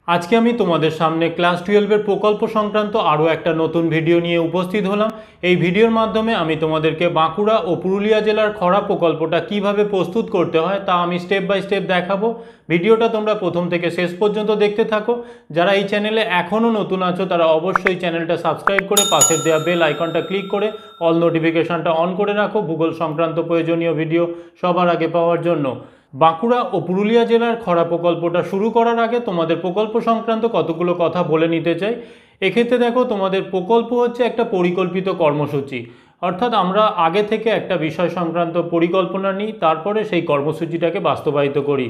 আজকে আমি তোমাদের সামনে ক্লাস 12 প্রকল্প সংক্রান্ত আরও একটা নতুন ভিডিও নিয়ে উপস্থিত হলাম। এই ভিডিওর মাধ্যমে আমি তোমাদেরকে বাঁকুড়া ও পুরুলিয়া জেলার খরা প্রকল্পটা কিভাবে প্রস্তুত করতে হয় তা আমি স্টেপ বাই স্টেপ দেখাবো। ভিডিওটা তোমরা প্রথম থেকে শেষ পর্যন্ত দেখতে থাকো। যারা এই চ্যানেলে এখনও নতুন আছো তারা অবশ্যই চ্যানেলটা সাবস্ক্রাইব করে পাশের দেওয়া বেল আইকনটা ক্লিক করে অল নোটিফিকেশনটা অন করে রাখো ভূগোল সংক্রান্ত প্রয়োজনীয় ভিডিও সবার আগে পাওয়ার জন্য। বাঁকুড়া ও পুরুলিয়া জেলার খরা প্রকল্পটা শুরু করার আগে তোমাদের প্রকল্প সংক্রান্ত কতগুলো কথা বলে নিতে চাই। এক্ষেত্রে দেখো, তোমাদের প্রকল্প হচ্ছে একটা পরিকল্পিত কর্মসূচি, অর্থাৎ আমরা আগে থেকে একটা বিষয় সংক্রান্ত পরিকল্পনা নিই, তারপরে সেই কর্মসূচিটাকে বাস্তবায়িত করি।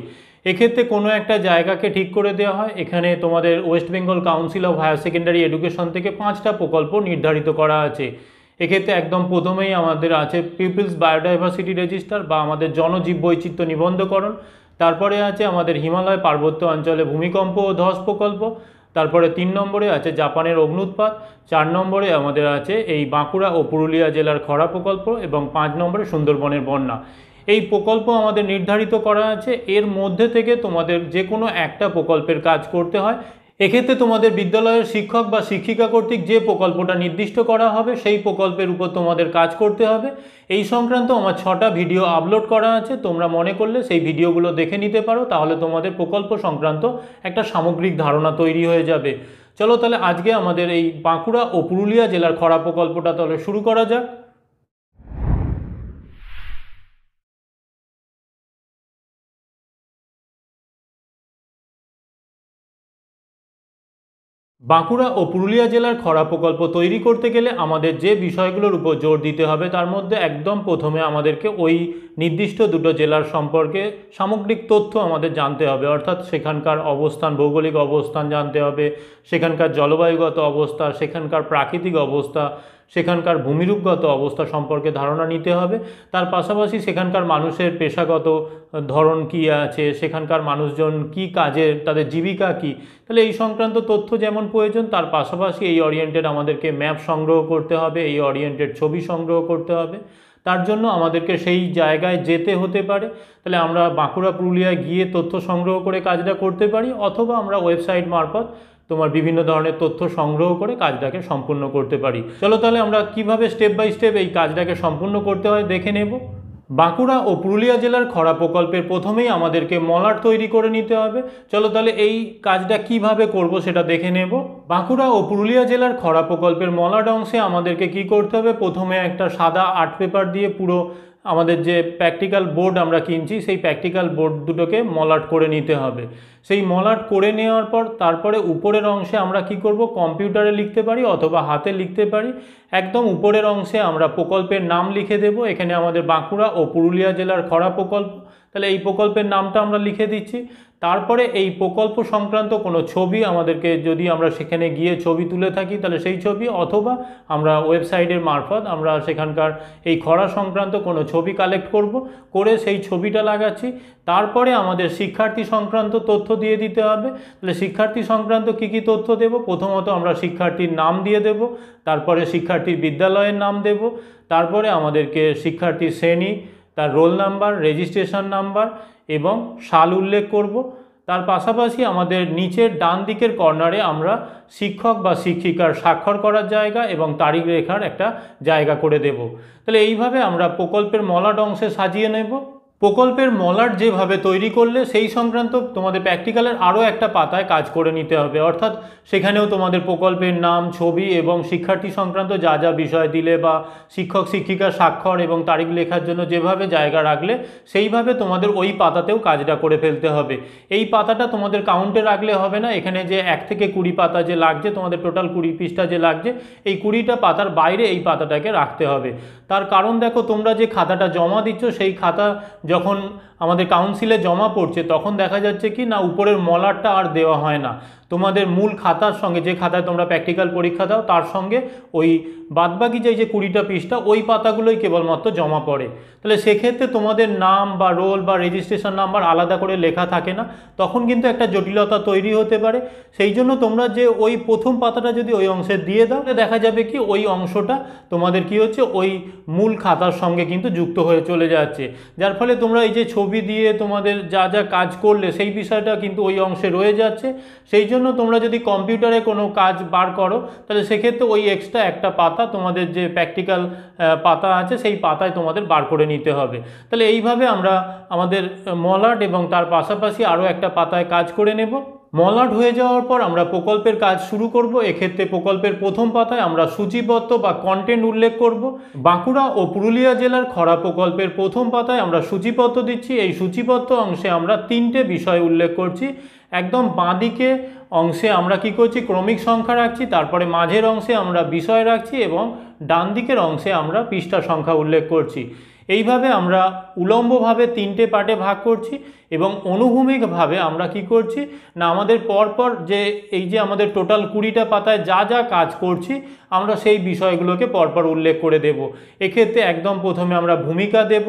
এক্ষেত্রে কোনো একটা জায়গাকে ঠিক করে দেওয়া হয়। এখানে তোমাদের ওয়েস্ট বেঙ্গল কাউন্সিল অফ হায়ার সেকেন্ডারি এডুকেশন থেকে 5টা প্রকল্প নির্ধারিত করা আছে। এক্ষেত্রে একদম প্রথমেই আমাদের আছে পিপলস বায়োডাইভার্সিটি রেজিস্টার বা আমাদের জনজীব বৈচিত্র্য নিবন্ধকরণ। তারপরে আছে আমাদের হিমালয় পার্বত্য অঞ্চলে ভূমিকম্প ও ধস প্রকল্প। তারপরে 3 নম্বরে আছে জাপানের অগ্নুৎপাত। 4 নম্বরে আমাদের আছে এই বাঁকুড়া ও পুরুলিয়া জেলার খরা প্রকল্প এবং 5 নম্বরে সুন্দরবনের বন্যা। এই প্রকল্প আমাদের নির্ধারিত করা আছে। এর মধ্যে থেকে তোমাদের যে কোনো একটা প্রকল্পের কাজ করতে হয়। এক্ষেত্রে তোমাদের বিদ্যালয়ের শিক্ষক বা শিক্ষিকা কর্তৃক যে প্রকল্পটা নির্দিষ্ট করা হবে সেই প্রকল্পের উপর তোমাদের কাজ করতে হবে। এই সংক্রান্ত আমার 6টা ভিডিও আপলোড করা আছে, তোমরা মনে করলে সেই ভিডিওগুলো দেখে নিতে পারো, তাহলে তোমাদের প্রকল্প সংক্রান্ত একটা সামগ্রিক ধারণা তৈরি হয়ে যাবে। চলো তাহলে আজকে আমাদের এই বাঁকুড়া ও পুরুলিয়া জেলার খরা প্রকল্পটা তাহলে শুরু করা যাক। বাঁকুড়া ও পুরুলিয়া জেলার খরা প্রকল্প তৈরি করতে গেলে আমাদের যে বিষয়গুলোর উপর জোর দিতে হবে তার মধ্যে একদম প্রথমে আমাদেরকে ওই নির্দিষ্ট দুটো জেলার সম্পর্কে সামগ্রিক তথ্য আমাদের জানতে হবে, অর্থাৎ সেখানকার অবস্থান, ভৌগোলিক অবস্থান জানতে হবে, সেখানকার জলবায়ুগত অবস্থা, সেখানকার প্রাকৃতিক অবস্থা, সেখানকার ভূমিরূপগত অবস্থা সম্পর্কে ধারণা নিতে হবে। তার পাশাপাশি সেখানকার মানুষের পেশাগত ধরন কী আছে, সেখানকার মানুষজন কি কাজে, তাদের জীবিকা কী, তাহলে এই সংক্রান্ত তথ্য যেমন প্রয়োজন, তার পাশাপাশি এই ওরিয়েন্টেড আমাদেরকে ম্যাপ সংগ্রহ করতে হবে, এই ওরিয়েন্টেড ছবি সংগ্রহ করতে হবে। তার জন্য আমাদেরকে সেই জায়গায় যেতে হতে পারে। তাহলে আমরা বাঁকুড়া পুরুলিয়ায় গিয়ে তথ্য সংগ্রহ করে কাজটা করতে পারি, অথবা আমরা ওয়েবসাইট মারফত তোমার বিভিন্ন ধরনের তথ্য সংগ্রহ করে কাজটাকে সম্পূর্ণ করতে পারি। চলো তাহলে আমরা কিভাবে স্টেপ বাই স্টেপ এই কাজটাকে সম্পূর্ণ করতে হয় দেখে নেব। বাঁকুড়া ও পুরুলিয়া জেলার খরা প্রকল্পের প্রথমেই আমাদেরকে মলাট তৈরি করে নিতে হবে। চলো তাহলে এই কাজটা কিভাবে করব সেটা দেখে নেব। বাঁকুড়া ও পুরুলিয়া জেলার খরা প্রকল্পের মলাট অংশে আমাদেরকে কি করতে হবে, প্রথমে একটা সাদা আর্ট পেপার দিয়ে পুরো আমাদের যে প্র্যাকটিক্যাল বোর্ড আমরা কিনছি সেই প্র্যাকটিক্যাল বোর্ড দুটোকে মলাট করে নিতে হবে। সেই মলাট করে নেওয়ার পর তারপরে উপরের অংশে আমরা কি করব, কম্পিউটারে লিখতে পারি অথবা হাতে লিখতে পারি। একদম উপরের অংশে আমরা প্রকল্পের নাম লিখে দেব। এখানে আমাদের বাঁকুড়া ও পুরুলিয়া জেলার খরা প্রকল্প, তাহলে এই প্রকল্পের নামটা আমরা লিখে দিচ্ছি। তারপরে এই প্রকল্প সংক্রান্ত কোনো ছবি আমাদেরকে, যদি আমরা সেখানে গিয়ে ছবি তুলে থাকি তাহলে সেই ছবি, অথবা আমরা ওয়েবসাইটের মারফত আমরা সেখানকার এই খরা সংক্রান্ত কোনো ছবি কালেক্ট করব, করে সেই ছবিটা লাগাচ্ছি। তারপরে আমাদের শিক্ষার্থী সংক্রান্ত তথ্য দিয়ে দিতে হবে। তাহলে শিক্ষার্থী সংক্রান্ত কী কী তথ্য দেব, প্রথমত আমরা শিক্ষার্থীর নাম দিয়ে দেব, তারপরে শিক্ষার্থীর বিদ্যালয়ের নাম দেব, তারপরে আমাদেরকে শিক্ষার্থীর শ্রেণী, তার রোল নাম্বার, রেজিস্ট্রেশন নাম্বার এবং সাল উল্লেখ করব। তার পাশাপাশি আমাদের নিচের ডান দিকের কর্নারে আমরা শিক্ষক বা শিক্ষিকার স্বাক্ষর করার জায়গা এবং তারিখ রেখার একটা জায়গা করে দেব। তাহলে এইভাবে আমরা প্রকল্পের মলাট অংশে সাজিয়ে নেব। প্রকল্পের মলাট যেভাবে তৈরি করলে সেই সংক্রান্ত তোমাদের প্র্যাকটিক্যালের আরও একটা পাতায় কাজ করে নিতে হবে, অর্থাৎ সেখানেও তোমাদের প্রকল্পের নাম, ছবি এবং শিক্ষার্থী সংক্রান্ত যা যা বিষয় দিলে বা শিক্ষক শিক্ষিকার স্বাক্ষর এবং তারিখ লেখার জন্য যেভাবে জায়গা রাখলে সেইভাবে তোমাদের ওই পাতাতেও কাজটা করে ফেলতে হবে। এই পাতাটা তোমাদের কাউন্টে রাখলে হবে না, এখানে যে 1 থেকে 20 পাতা যে লাগছে, তোমাদের টোটাল 20 পৃষ্ঠা যে লাগছে, এই 20টা পাতার বাইরে এই পাতাটাকে রাখতে হবে। তার কারণ দেখো, তোমরা যে খাতাটা জমা দিচ্ছ সেই খাতা যখন আমাদের কাউন্সিলে জমা পড়ছে তখন দেখা যাচ্ছে কি না, উপরের মলাটটা আর দেওয়া হয় না। তোমাদের মূল খাতার সঙ্গে, যে খাতায় তোমরা প্র্যাকটিক্যাল পরীক্ষা দাও তার সঙ্গে ওই বাদবাকি যে 20টা পৃষ্ঠা ওই পাতাগুলোই কেবলমাত্র জমা পড়ে। তাহলে সেক্ষেত্রে তোমাদের নাম বা রোল বা রেজিস্ট্রেশন নাম্বার আলাদা করে লেখা থাকে না, তখন কিন্তু একটা জটিলতা তৈরি হতে পারে। সেই জন্য তোমরা যে ওই প্রথম পাতাটা যদি ওই অংশে দিয়ে দাও, দেখা যাবে কি ওই অংশটা তোমাদের কি হচ্ছে, ওই মূল খাতার সঙ্গে কিন্তু যুক্ত হয়ে চলে যাচ্ছে, যার ফলে তোমরা এই যে ছবি ছবি দিয়ে তোমাদের যা যা কাজ করলে সেই বিষয়টা কিন্তু ওই অংশে রয়ে যাচ্ছে। সেই জন্য তোমরা যদি কম্পিউটারে কোনো কাজ বার করো তাহলে সেক্ষেত্রে ওই এক্সট্রা একটা পাতা তোমাদের যে প্র্যাকটিক্যাল পাতা আছে সেই পাতায় তোমাদের বার করে নিতে হবে। তাহলে এইভাবে আমরা আমাদের মলাট এবং তার পাশাপাশি আরও একটা পাতায় কাজ করে নেব। মলাট হয়ে যাওয়ার পর আমরা প্রকল্পের কাজ শুরু করব। এক্ষেত্রে প্রকল্পের প্রথম পাতায় আমরা সূচিপত্র বা কন্টেন্ট উল্লেখ করব। বাঁকুড়া ও পুরুলিয়া জেলার খরা প্রকল্পের প্রথম পাতায় আমরা সূচিপত্র দিচ্ছি। এই সূচিপত্র অংশে আমরা 3টে বিষয় উল্লেখ করছি। একদম বাঁদিকে অংশে আমরা কি করছি, ক্রমিক সংখ্যা রাখছি, তারপরে মাঝের অংশে আমরা বিষয় রাখছি এবং ডান দিকের অংশে আমরা পৃষ্ঠা সংখ্যা উল্লেখ করছি। এইভাবে আমরা উলম্বভাবে 3টে পার্টে ভাগ করছি এবং অনুভূমিকভাবে আমরা কি করছি না, আমাদের পরপর যে এই যে আমাদের টোটাল 20টা পাতায় যা যা কাজ করছি আমরা সেই বিষয়গুলোকে পরপর উল্লেখ করে দেব। এক্ষেত্রে একদম প্রথমে আমরা ভূমিকা দেব,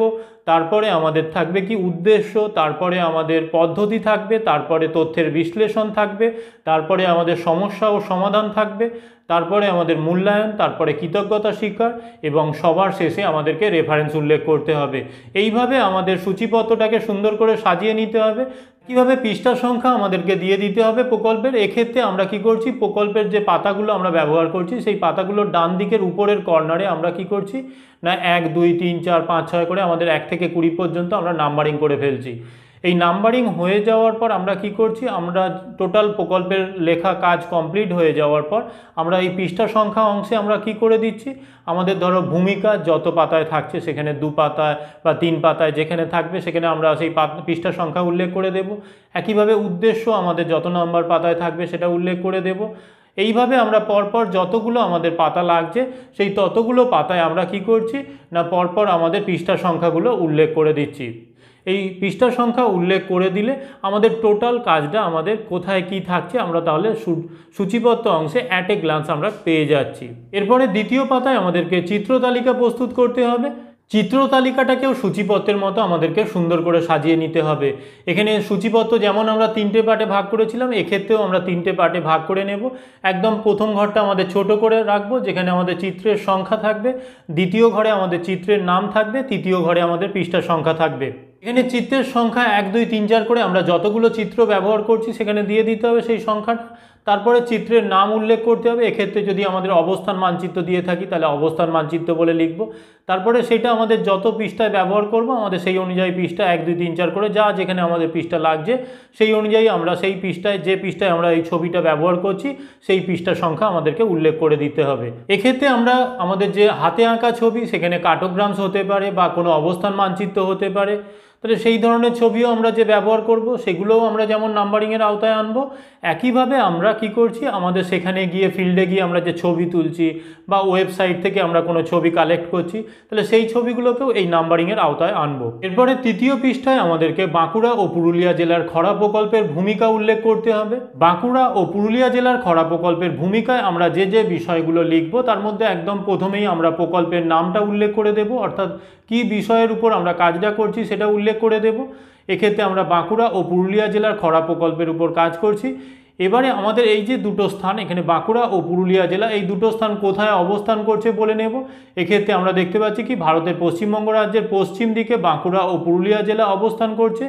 তারপরে আমাদের থাকবে কি উদ্দেশ্য, তারপরে আমাদের পদ্ধতি থাকবে, তারপরে তথ্যের বিশ্লেষণ থাকবে, তারপরে আমাদের সমস্যা ও সমাধান থাকবে, তারপরে আমাদের মূল্যায়ন, তারপরে কৃতজ্ঞতা স্বীকার এবং সবার শেষে আমাদেরকে রেফারেন্স উল্লেখ করতে হবে। এইভাবে আমাদের সূচিপত্রটাকে সুন্দর করে সাজিয়ে নিতে হবে। কিভাবে পৃষ্ঠা সংখ্যা আমাদেরকে দিয়ে দিতে হবে প্রকল্পের। এক্ষেত্রে আমরা কি করছি, প্রকল্পের যে পাতাগুলো আমরা ব্যবহার করছি সেই পাতাগুলোর ডান দিকের উপরের কর্নারে আমরা কি করছি না 1 2 3 4 5 6 করে আমাদের 1 থেকে 20 পর্যন্ত আমরা নাম্বারিং করে ফেলছি। এই নাম্বারিং হয়ে যাওয়ার পর আমরা কি করছি, আমরা টোটাল প্রকল্পের লেখা কাজ কমপ্লিট হয়ে যাওয়ার পর আমরা এই পৃষ্ঠা সংখ্যা অংশে আমরা কি করে দিচ্ছি, আমাদের ধরো ভূমিকা যত পাতায় থাকছে সেখানে 2 পাতায় বা 3 পাতায় যেখানে থাকবে সেখানে আমরা সেই পৃষ্ঠা সংখ্যা উল্লেখ করে দেব। একইভাবে উদ্দেশ্য আমাদের যত নাম্বার পাতায় থাকবে সেটা উল্লেখ করে দেব। এইভাবে আমরা পরপর যতগুলো আমাদের পাতা লাগছে সেই ততগুলো পাতায় আমরা কি করছি না পরপর আমাদের পৃষ্ঠা সংখ্যাগুলো উল্লেখ করে দিচ্ছি। এই পৃষ্ঠা সংখ্যা উল্লেখ করে দিলে আমাদের টোটাল কাজটা আমাদের কোথায় কি থাকছে আমরা তাহলে সূচিপত্র অংশে অ্যাট এ গ্লান্স আমরা পেয়ে যাচ্ছি। এরপরে দ্বিতীয় পাতায় আমাদেরকে চিত্র তালিকা প্রস্তুত করতে হবে। চিত্র তালিকাটাকেও সূচিপত্রের মতো আমাদেরকে সুন্দর করে সাজিয়ে নিতে হবে। এখানে সূচিপত্র যেমন আমরা 3টে পার্টে ভাগ করেছিলাম, এক্ষেত্রেও আমরা 3টে পার্টে ভাগ করে নেব। একদম প্রথম ঘরটা আমাদের ছোট করে রাখবো যেখানে আমাদের চিত্রের সংখ্যা থাকবে, দ্বিতীয় ঘরে আমাদের চিত্রের নাম থাকবে, তৃতীয় ঘরে আমাদের পৃষ্ঠার সংখ্যা থাকবে। এখানে চিত্রের সংখ্যা 1 2 3 4 করে আমরা যতগুলো চিত্র ব্যবহার করছি সেখানে দিয়ে দিতে হবে সেই সংখ্যাটা। তারপরে চিত্রের নাম উল্লেখ করতে হবে। এক্ষেত্রে যদি আমাদের অবস্থান মানচিত্র দিয়ে থাকি তাহলে অবস্থান মানচিত্র বলে লিখব। তারপরে সেটা আমাদের যত পৃষ্ঠায় ব্যবহার করব আমাদের সেই অনুযায়ী পৃষ্ঠা 1 2 3 4 করে যা যেখানে আমাদের পৃষ্ঠা লাগছে সেই অনুযায়ী আমরা সেই পৃষ্ঠায় যে পৃষ্ঠায় আমরা এই ছবিটা ব্যবহার করছি সেই পৃষ্ঠার সংখ্যা আমাদেরকে উল্লেখ করে দিতে হবে। এক্ষেত্রে আমরা আমাদের যে হাতে আঁকা ছবি সেখানে কার্টোগ্রামস হতে পারে বা কোনো অবস্থান মানচিত্র হতে পারে, তাহলে সেই ধরনের ছবিও আমরা যে ব্যবহার করব সেগুলোও আমরা যেমন নাম্বারিংয়ের আওতায় আনবো। একইভাবে আমরা কি করছি, আমাদের সেখানে গিয়ে ফিল্ডে গিয়ে আমরা যে ছবি তুলছি বা ওয়েবসাইট থেকে আমরা কোনো ছবি কালেক্ট করছি তাহলে সেই ছবিগুলোকেও এই নাম্বারিংয়ের আওতায় আনবো। এরপরে তৃতীয় পৃষ্ঠায় আমাদেরকে বাঁকুড়া ও পুরুলিয়া জেলার খরা প্রকল্পের ভূমিকা উল্লেখ করতে হবে। বাঁকুড়া ও পুরুলিয়া জেলার খরা প্রকল্পের ভূমিকায় আমরা যে যে বিষয়গুলো লিখব তার মধ্যে একদম প্রথমেই আমরা প্রকল্পের নামটা উল্লেখ করে দেব, অর্থাৎ কি বিষয়ের উপর আমরা কাজটা করছি সেটা উল্লেখ করে দেব। এক্ষেত্রে আমরা বাঁকুড়া ও পুরুলিয়া জেলার খরা প্রকল্পের উপর কাজ করছি। এবারে আমাদের এই যে দুটো স্থান এখানে বাঁকুড়া ও পুরুলিয়া জেলা, এই দুটো স্থান কোথায় অবস্থান করছে বলে নেব। এক্ষেত্রে আমরা দেখতে পাচ্ছি কি ভারতের পশ্চিমবঙ্গ রাজ্যের পশ্চিম দিকে বাঁকুড়া ও পুরুলিয়া জেলা অবস্থান করছে।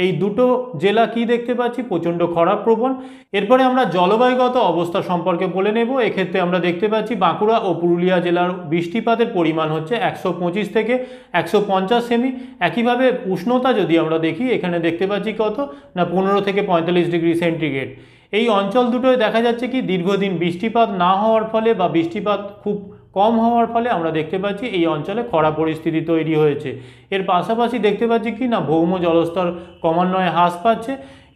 এই দুটো জেলা কি দেখতে পাচ্ছি, প্রচণ্ড খরাপ্রবণ। এরপরে আমরা জলবায়ুগত অবস্থা সম্পর্কে বলে নেব। এক্ষেত্রে আমরা দেখতে পাচ্ছি বাঁকুড়া ও পুরুলিয়া জেলার বৃষ্টিপাতের পরিমাণ হচ্ছে 125 থেকে 150 সেমি। একইভাবে উষ্ণতা যদি আমরা দেখি এখানে দেখতে পাচ্ছি কত না 15 থেকে 45 ডিগ্রি সেন্টিগ্রেড। এই অঞ্চল দুটোয় দেখা যাচ্ছে কি দীর্ঘদিন বৃষ্টিপাত না হওয়ার ফলে বা বৃষ্টিপাত খুব কম হওয়ার ফলে আমরা দেখতে পাচ্ছি এই অঞ্চলে খরা পরিস্থিতি তৈরি হয়েছে। এর পাশাপাশি দেখতে পাচ্ছি কি না ভৌম জলস্তর ক্রমান্বয়ে হ্রাস পাচ্ছে।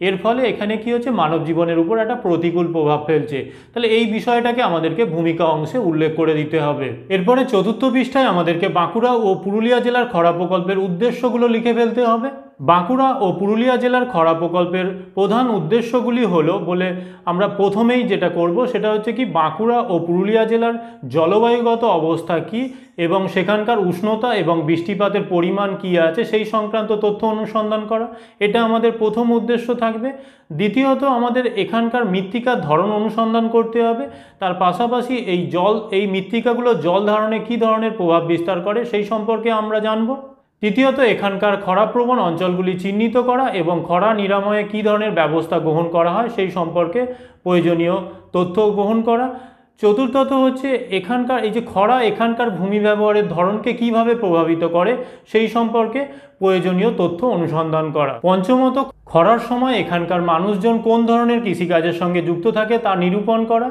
এর ফলে এখানে কি হচ্ছে, মানব জীবনের উপর একটা প্রতিকূল প্রভাব ফেলছে। তাহলে এই বিষয়টাকে আমাদেরকে ভূমিকা অংশে উল্লেখ করে দিতে হবে। এরপরে চতুর্থ পৃষ্ঠায় আমাদেরকে বাঁকুড়া ও পুরুলিয়া জেলার খরা প্রকল্পের উদ্দেশ্যগুলো লিখে ফেলতে হবে। বাঁকুড়া ও পুরুলিয়া জেলার খরা প্রকল্পের প্রধান উদ্দেশ্যগুলি হলো বলে আমরা প্রথমেই যেটা করব সেটা হচ্ছে কি বাঁকুড়া ও পুরুলিয়া জেলার জলবায়ুগত অবস্থা কি এবং সেখানকার উষ্ণতা এবং বৃষ্টিপাতের পরিমাণ কি আছে সেই সংক্রান্ত তথ্য অনুসন্ধান করা, এটা আমাদের প্রথম উদ্দেশ্য থাকবে। দ্বিতীয়ত আমাদের এখানকার মৃত্তিকার ধরন অনুসন্ধান করতে হবে। তার পাশাপাশি এই মৃত্তিকাগুলো জল ধারণে কী ধরনের প্রভাব বিস্তার করে সেই সম্পর্কে আমরা জানব। তৃতীয়ত, এখানকার খরাপ্রবণ অঞ্চলগুলি চিহ্নিত করা এবং খরা নিরাময়ে কী ধরনের ব্যবস্থা গ্রহণ করা হয় সেই সম্পর্কে প্রয়োজনীয় তথ্য গ্রহণ করা। চতুর্থত হচ্ছে এখানকার এই যে খরা এখানকার ভূমি ব্যবহারের ধরনকে কিভাবে প্রভাবিত করে সেই সম্পর্কে প্রয়োজনীয় তথ্য অনুসন্ধান করা। পঞ্চমত, খরার সময় এখানকার মানুষজন কোন ধরনের কৃষিকাজের সঙ্গে যুক্ত থাকে তা নিরূপণ করা।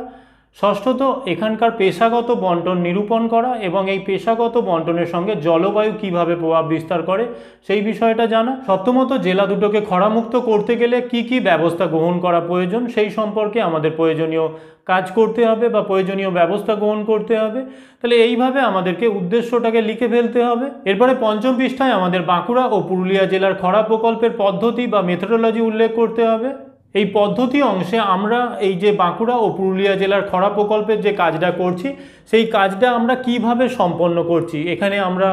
ষষ্ঠত, এখানকার পেশাগত বন্টন নিরূপণ করা এবং এই পেশাগত বন্টনের সঙ্গে জলবায়ু কিভাবে প্রভাব বিস্তার করে সেই বিষয়টা জানা। সপ্তমত, জেলা দুটোকে খরামুক্ত করতে গেলে কি কি ব্যবস্থা গ্রহণ করা প্রয়োজন সেই সম্পর্কে আমাদের প্রয়োজনীয় কাজ করতে হবে বা প্রয়োজনীয় ব্যবস্থা গ্রহণ করতে হবে। তাহলে এইভাবে আমাদেরকে উদ্দেশ্যটাকে লিখে ফেলতে হবে। এরপরে পঞ্চম পৃষ্ঠায় আমাদের বাঁকুড়া ও পুরুলিয়া জেলার খরা প্রকল্পের পদ্ধতি বা মেথোডোলজি উল্লেখ করতে হবে। এই পদ্ধতি অংশে আমরা এই যে বাঁকুড়া ও পুরুলিয়া জেলার খরা প্রকল্পের যে কাজটা করছি সেই কাজটা আমরা কিভাবে সম্পন্ন করছি, এখানে আমরা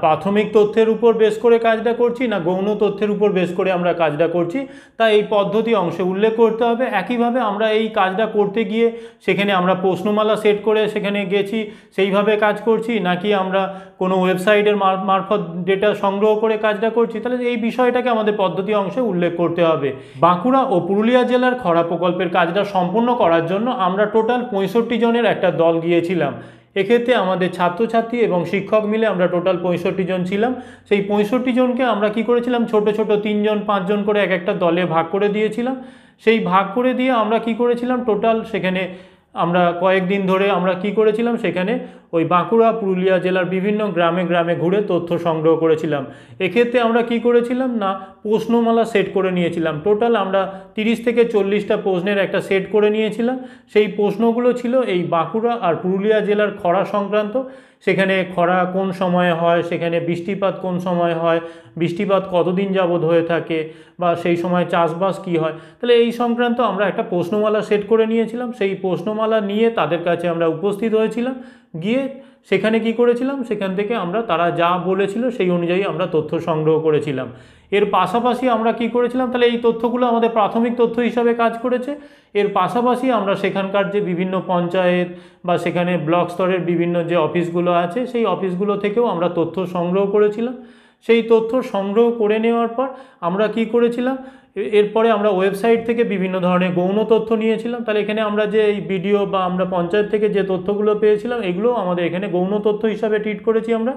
প্রাথমিক তথ্যের উপর বেস করে কাজটা করছি না গৌণ তথ্যের উপর বেস করে আমরা কাজটা করছি, তাই এই পদ্ধতি অংশে উল্লেখ করতে হবে। একইভাবে আমরা এই কাজটা করতে গিয়ে সেখানে আমরা প্রশ্নমালা সেট করে সেখানে গেছি সেইভাবে কাজ করছি, নাকি আমরা কোনো ওয়েবসাইটের মারফত ডেটা সংগ্রহ করে কাজটা করছি, তাহলে এই বিষয়টাকে আমাদের পদ্ধতি অংশে উল্লেখ করতে হবে। বাঁকুড়া ও পুরুলিয়া জেলার খরা প্রকল্পের কাজটা সম্পূর্ণ করার জন্য আমরা টোটাল 65 জনের একটা দল গিয়েছিলাম। এক্ষেত্রে আমাদের ছাত্রছাত্রী এবং শিক্ষক মিলে আমরা টোটাল 65 জন ছিলাম। সেই 65 জনকে আমরা কি করেছিলাম, ছোট ছোট 3 জন 5 জন করে এক একটা দলে ভাগ করে দিয়েছিলাম। সেই ভাগ করে দিয়ে আমরা কি করেছিলাম, টোটাল সেখানে আমরা কয়েকদিন ধরে আমরা কি করেছিলাম, সেখানে ওই বাঁকুড়া পুরুলিয়া জেলার বিভিন্ন গ্রামে গ্রামে ঘুরে তথ্য সংগ্রহ করেছিলাম। এক্ষেত্রে আমরা কি করেছিলাম না, প্রশ্নমালা সেট করে নিয়েছিলাম। টোটাল আমরা 30 থেকে 40টা প্রশ্নের একটা সেট করে নিয়েছিলাম। সেই প্রশ্নগুলো ছিল এই বাঁকুড়া আর পুরুলিয়া জেলার খরা সংক্রান্ত। সেখানে খরা কোন সময়ে হয়, সেখানে বৃষ্টিপাত কোন সময় হয়, বৃষ্টিপাত কতদিন যাবৎ হয়ে থাকে, বা সেই সময় চাষবাস কি হয়, তাহলে এই সংক্রান্ত আমরা একটা প্রশ্নমালা সেট করে নিয়েছিলাম। সেই প্রশ্নমালা নিয়ে তাদের কাছে আমরা উপস্থিত হয়েছিলাম, গিয়ে সেখানে কি করেছিলাম, সেখান থেকে আমরা তারা যা বলেছিল সেই অনুযায়ী আমরা তথ্য সংগ্রহ করেছিলাম। এর পাশাপাশি আমরা কি করেছিলাম, তাহলে এই তথ্যগুলো আমাদের প্রাথমিক তথ্য হিসাবে কাজ করেছে। এর পাশাপাশি আমরা সেখানকার যে বিভিন্ন পঞ্চায়েত বা সেখানে ব্লক স্তরের বিভিন্ন যে অফিসগুলো আছে সেই অফিসগুলো থেকেও আমরা তথ্য সংগ্রহ করেছিলাম। সেই তথ্য সংগ্রহ করে নেওয়ার পর আমরা কি করেছিলাম, এরপরে আমরা ওয়েবসাইট থেকে বিভিন্ন ধরনের গৌণ তথ্য নিয়েছিলাম। তাহলে এখানে আমরা যে এই ভিডিও বা আমরা পঞ্চায়েত থেকে যে তথ্যগুলো পেয়েছিলাম এগুলো আমাদের এখানে গৌণ তথ্য হিসাবে ট্রিট করেছি আমরা।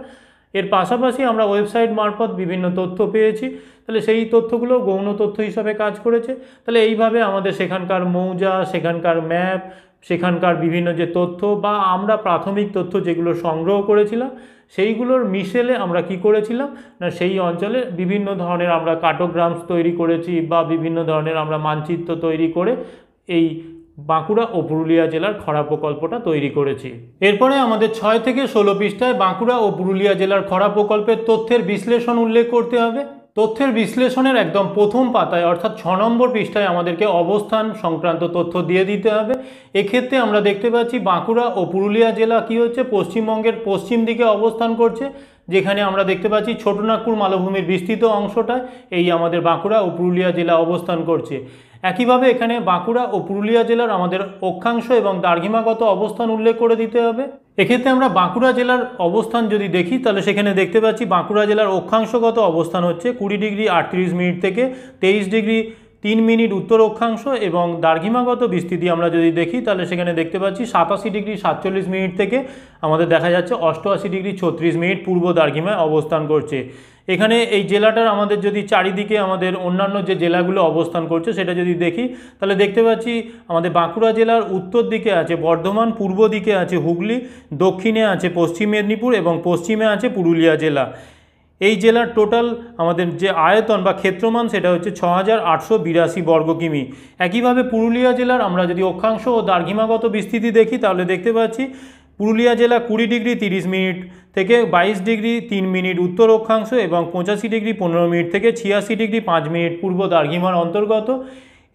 এর পাশাপাশি আমরা ওয়েবসাইট মারফত বিভিন্ন তথ্য পেয়েছি, তাহলে সেই তথ্যগুলো গৌণ তথ্য হিসাবে কাজ করেছে। তাহলে এইভাবে আমাদের সেখানকার মৌজা, সেখানকার ম্যাপ, সেখানকার বিভিন্ন যে তথ্য বা আমরা প্রাথমিক তথ্য যেগুলো সংগ্রহ করেছিলাম সেইগুলোর মিশেলে আমরা কি করেছিলাম না, সেই অঞ্চলে বিভিন্ন ধরনের আমরা কার্টোগ্রামস তৈরি করেছি বা বিভিন্ন ধরনের আমরা মানচিত্র তৈরি করে এই বাঁকুড়া ও পুরুলিয়া জেলার খরা প্রকল্পটা তৈরি করেছি। এরপরে আমাদের 6 থেকে 16 পৃষ্ঠায় বাঁকুড়া ও পুরুলিয়া জেলার খরা প্রকল্পের তথ্যের বিশ্লেষণ উল্লেখ করতে হবে। তথ্যের বিশ্লেষণের একদম প্রথম পাতায় অর্থাৎ 6 নম্বর পৃষ্ঠায় আমাদেরকে অবস্থান সংক্রান্ত তথ্য দিয়ে দিতে হবে। এক্ষেত্রে আমরা দেখতে পাচ্ছি বাঁকুড়া ও পুরুলিয়া জেলা কি হচ্ছে, পশ্চিমবঙ্গের পশ্চিম দিকে অবস্থান করছে, যেখানে আমরা দেখতে পাচ্ছি ছোটনাগপুর মালভূমির বিস্তৃত অংশটায় এই আমাদের বাঁকুড়া ও পুরুলিয়া জেলা অবস্থান করছে। একইভাবে এখানে বাঁকুড়া ও পুরুলিয়া জেলার আমাদের অক্ষাংশ এবং দ্রাঘিমাগত অবস্থান উল্লেখ করে দিতে হবে। এক্ষেত্রে আমরা বাঁকুড়া জেলার অবস্থান যদি দেখি তাহলে সেখানে দেখতে পাচ্ছি বাঁকুড়া জেলার অক্ষাংশগত অবস্থান হচ্ছে 20 ডিগ্রি 38 মিনিট থেকে 23 ডিগ্রি 3 মিনিট উত্তর অক্ষাংশ, এবং দ্রাঘিমাগত বিস্তৃতি আমরা যদি দেখি তাহলে সেখানে দেখতে পাচ্ছি 87 ডিগ্রি 47 মিনিট থেকে আমাদের দেখা যাচ্ছে 88 ডিগ্রি 36 মিনিট পূর্ব দ্রাঘিমায় অবস্থান করছে। এখানে এই জেলাটার আমাদের যদি চারিদিকে আমাদের অন্যান্য যে জেলাগুলো অবস্থান করছে সেটা যদি দেখি তাহলে দেখতে পাচ্ছি আমাদের বাঁকুড়া জেলার উত্তর দিকে আছে বর্ধমান, পূর্ব দিকে আছে হুগলি, দক্ষিণে আছে পশ্চিম মেদিনীপুর এবং পশ্চিমে আছে পুরুলিয়া জেলা। এই জেলার টোটাল আমাদের যে আয়তন বা ক্ষেত্রমান সেটা হচ্ছে 6882 বর্গ কিমি। একইভাবে পুরুলিয়া জেলার আমরা যদি অক্ষাংশ ও দ্রাঘিমাগত বিস্তৃতি দেখি তাহলে দেখতে পাচ্ছি পুরুলিয়া জেলা 20 ডিগ্রি 30 মিনিট থেকে 22 ডিগ্রি 3 মিনিট উত্তর অক্ষাংশ এবং 85 ডিগ্রি 15 মিনিট থেকে 86 ডিগ্রি 5 মিনিট পূর্ব দ্রাঘিমার অন্তর্গত।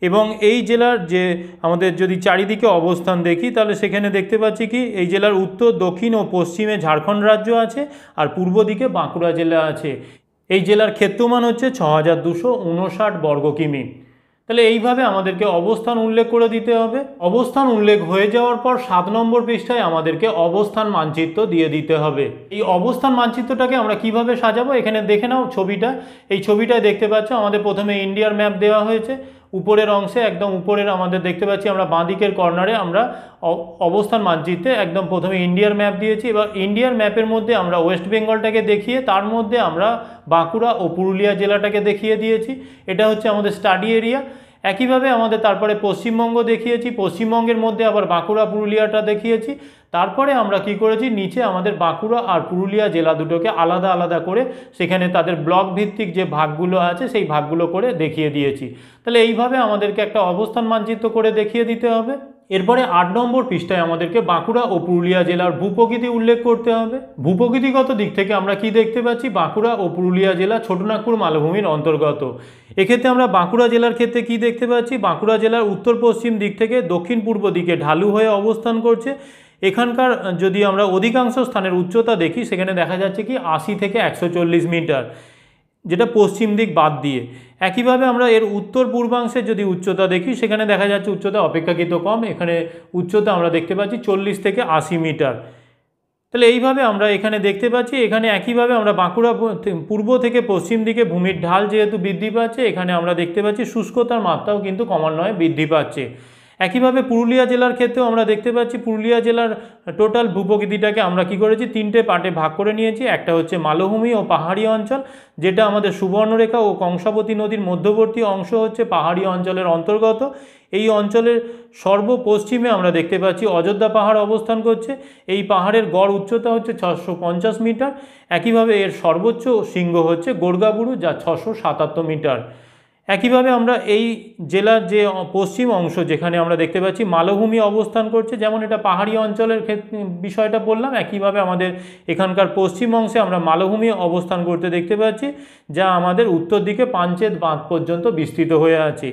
এবং এই জেলার যে আমাদের যদি চারিদিকে অবস্থান দেখি তাহলে সেখানে দেখতে পাচ্ছি কি এই জেলার উত্তর, দক্ষিণ ও পশ্চিমে ঝাড়খণ্ড রাজ্য আছে আর পূর্ব দিকে বাঁকুড়া জেলা আছে। এই জেলার ক্ষেত্রমান হচ্ছে 6259 বর্গ কিমি। তাহলে এইভাবে আমাদেরকে অবস্থান উল্লেখ করে দিতে হবে। অবস্থান উল্লেখ হয়ে যাওয়ার পর 7 নম্বর পৃষ্ঠায় আমাদেরকে অবস্থান মানচিত্র দিয়ে দিতে হবে। এই অবস্থান মানচিত্রটাকে আমরা কিভাবে সাজাবো এখানে দেখে নাও ছবিটা। এই ছবিটায় দেখতে পাচ্ছ আমাদের প্রথমে ইন্ডিয়ার ম্যাপ দেওয়া হয়েছে। উপরের অংশে একদম উপরের আমাদের দেখতে পাচ্ছি আমরা বাঁ দিকের কর্নারে আমরা অবস্থান মানচিত্রে একদম প্রথমে ইন্ডিয়ার ম্যাপ দিয়েছি। এবার ইন্ডিয়ার ম্যাপের মধ্যে আমরা ওয়েস্ট বেঙ্গলটাকে দেখিয়ে তার মধ্যে আমরা বাঁকুড়া ও পুরুলিয়া জেলাটাকে দেখিয়ে দিয়েছি। এটা হচ্ছে আমাদের স্টাডি এরিয়া। একইভাবে আমাদের তারপরে পশ্চিমবঙ্গ দেখিয়েছি, পশ্চিমবঙ্গের মধ্যে আবার বাঁকুড়া পুরুলিয়াটা দেখিয়েছি। তারপরে আমরা কি করেছি, নিচে আমাদের বাঁকুড়া আর পুরুলিয়া জেলা দুটোকে আলাদা আলাদা করে সেখানে তাদের ব্লক ভিত্তিক যে ভাগগুলো আছে সেই ভাগগুলো করে দেখিয়ে দিয়েছি। তাহলে এইভাবে আমাদেরকে একটা অবস্থান মানচিত্র করে দেখিয়ে দিতে হবে। এরপরে 8 নম্বর পৃষ্ঠায় আমাদেরকে বাঁকুড়া ও পুরুলিয়া জেলার ভূপ্রকৃতি উল্লেখ করতে হবে। ভূপ্রকৃতিগত দিক থেকে আমরা কি দেখতে পাচ্ছি, বাঁকুড়া ও পুরুলিয়া জেলা ছোটনাগপুর মালভূমির অন্তর্গত। এক্ষেত্রে আমরা বাঁকুড়া জেলার ক্ষেত্রে কি দেখতে পাচ্ছি, বাঁকুড়া জেলার উত্তর পশ্চিম দিক থেকে দক্ষিণ পূর্ব দিকে ঢালু হয়ে অবস্থান করছে। এখানকার যদি আমরা অধিকাংশ স্থানের উচ্চতা দেখি সেখানে দেখা যাচ্ছে কি 80 থেকে 140 মিটার, যেটা পশ্চিম দিক বাদ দিয়ে। একইভাবে আমরা এর উত্তর পূর্বাংশে যদি উচ্চতা দেখি সেখানে দেখা যাচ্ছে উচ্চতা অপেক্ষাকৃত কম। এখানে উচ্চতা আমরা দেখতে পাচ্ছি 40 থেকে 80 মিটার। তাহলে এইভাবে আমরা এখানে দেখতে পাচ্ছি। এখানে একইভাবে আমরা বাঁকুড়া পূর্ব থেকে পশ্চিম দিকে ভূমির ঢাল যেহেতু বৃদ্ধি পাচ্ছে, এখানে আমরা দেখতে পাচ্ছি শুষ্কতার মাত্রাও কিন্তু ক্রমান্বয়ে বৃদ্ধি পাচ্ছে। একইভাবে পুরুলিয়া জেলার ক্ষেত্রেও আমরা দেখতে পাচ্ছি পুরুলিয়া জেলার টোটাল ভূপ্রকৃতিটাকে আমরা কি করেছি, 3টে পার্টে ভাগ করে নিয়েছি। একটা হচ্ছে মালভূমি ও পাহাড়ি অঞ্চল, যেটা আমাদের সুবর্ণরেখা ও কংসাবতী নদীর মধ্যবর্তী অংশ হচ্ছে পাহাড়ি অঞ্চলের অন্তর্গত। এই অঞ্চলের সর্বপশ্চিমে আমরা দেখতে পাচ্ছি অযোধ্যা পাহাড় অবস্থান করছে। এই পাহাড়ের গড় উচ্চতা হচ্ছে 650 মিটার। একইভাবে এর সর্বোচ্চ শৃঙ্গ হচ্ছে গোর্গাবুরু, যা 677 মিটার। একইভাবে আমরা এই জেলার যে পশ্চিম অংশ যেখানে আমরা দেখতে পাচ্ছি মালভূমি অবস্থান করছে, যেমন এটা পাহাড়ি অঞ্চলের বিষয়টা বললাম, একইভাবে আমাদের এখানকার পশ্চিম অংশে আমরা মালভূমি অবস্থান করতে দেখতে পাচ্ছি, যা আমাদের উত্তর দিকে পাঞ্চেত বাঁধ পর্যন্ত বিস্তৃত হয়ে আছে।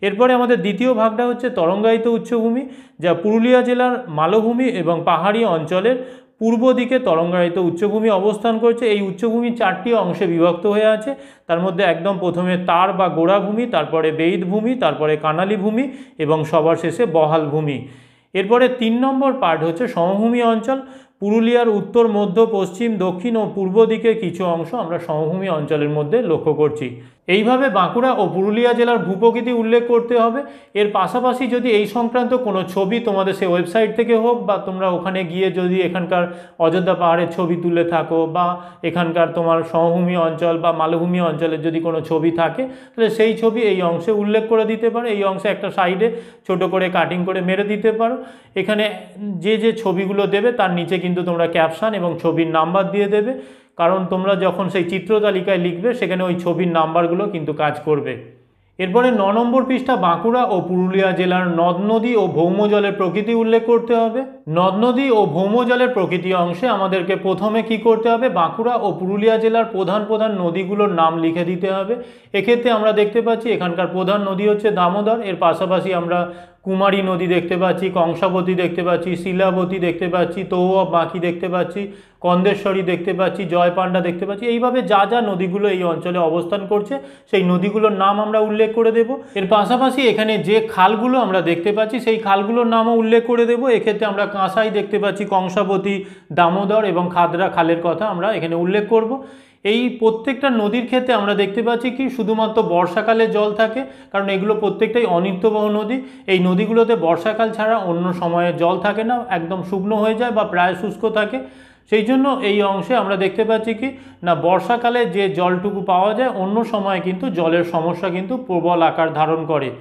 এরপরে আমাদের দ্বিতীয় ভাগটা হচ্ছে তরঙ্গায়িত উচ্চভূমি, যা পুরুলিয়া জেলার মালভূমি এবং পাহাড়ি অঞ্চলের পূর্ব দিকে তরঙ্গায়িত উচ্চভূমি অবস্থান করছে। এই উচ্চভূমি 4টি অংশে বিভক্ত হয়ে আছে। তার মধ্যে একদম প্রথমে তার বা গোড়া ভূমি, তারপরে বেইদ ভূমি, তারপরে কানালি ভূমি এবং সবার শেষে বহাল ভূমি। এরপরে 3 নম্বর পার্ট হচ্ছে সমভূমি অঞ্চল। পুরুলিয়ার উত্তর, মধ্য, পশ্চিম, দক্ষিণ ও পূর্ব দিকে কিছু অংশ আমরা সমভূমি অঞ্চলের মধ্যে লক্ষ্য করছি। এইভাবে বাঁকুড়া ও পুরুলিয়া জেলার ভূপ্রকৃতি উল্লেখ করতে হবে। এর পাশাপাশি যদি এই সংক্রান্ত কোনো ছবি তোমাদের সে ওয়েবসাইট থেকে হোক বা তোমরা ওখানে গিয়ে যদি এখানকার অযোধ্যা পাহাড়ের ছবি তুলে থাকো বা এখানকার তোমার সমভূমি অঞ্চল বা মালভূমি অঞ্চলের যদি কোনো ছবি থাকে, তাহলে সেই ছবি এই অংশে উল্লেখ করে দিতে পারো। এই অংশে একটা সাইডে ছোট করে কাটিং করে মেরে দিতে পারো। এখানে যে যে ছবিগুলো দেবে তার নিচে কিন্তু তোমরা ক্যাপশন এবং ছবির নাম্বার দিয়ে দেবে, কারণ তোমরা যখন সেই চিত্র তালিকায় লিখবে সেখানে ওই ছবির নাম্বারগুলো কিন্তু কাজ করবে। এরপরে 9 নম্বর পৃষ্ঠা বাঁকুড়া ও পুরুলিয়া জেলার নদ নদী ও ভৌমজলের প্রকৃতি উল্লেখ করতে হবে। নদ নদী ও ভৌমজলের প্রকৃতি অংশে আমাদেরকে প্রথমে কি করতে হবে, বাঁকুড়া ও পুরুলিয়া জেলার প্রধান প্রধান নদীগুলোর নাম লিখে দিতে হবে। এক্ষেত্রে আমরা দেখতে পাচ্ছি এখানকার প্রধান নদী হচ্ছে দামোদর। এর পাশাপাশি আমরা কুমারী নদী দেখতে পাচ্ছি, কংসাবতী দেখতে পাচ্ছি, শিলাবতী দেখতে পাচ্ছি, তৌয়া বাঁকি দেখতে পাচ্ছি, কন্দেশ্বরী দেখতে পাচ্ছি, জয়পান্ডা দেখতে পাচ্ছি। এইভাবে যা যা নদীগুলো এই অঞ্চলে অবস্থান করছে সেই নদীগুলোর নাম আমরা উল্লেখ করে দেব। এর পাশাপাশি এখানে যে খালগুলো আমরা দেখতে পাচ্ছি সেই খালগুলোর নামও উল্লেখ করে দেব। এক্ষেত্রে আমরা কাঁসাই দেখতে পাচ্ছি, কংসাবতী, দামোদর এবং খাদরা খালের কথা আমরা এখানে উল্লেখ করব। এই প্রত্যেকটা নদীর ক্ষেত্রে আমরা দেখতে পাচ্ছি কি শুধুমাত্র বর্ষাকালে জল থাকে, কারণ এগুলো প্রত্যেকটাই অনিত্যবহ নদী। এই নদীগুলোতে বর্ষাকাল ছাড়া অন্য সময়ে জল থাকে না, একদম শুকনো হয়ে যায় বা প্রায় শুষ্ক থাকে। সেই জন্য এই অংশে আমরা দেখতে পাচ্ছি কি না বর্ষাকালে যে জলটুকু পাওয়া যায় অন্য সময়ে কিন্তু জলের সমস্যা কিন্তু প্রবল আকার ধারণ করে।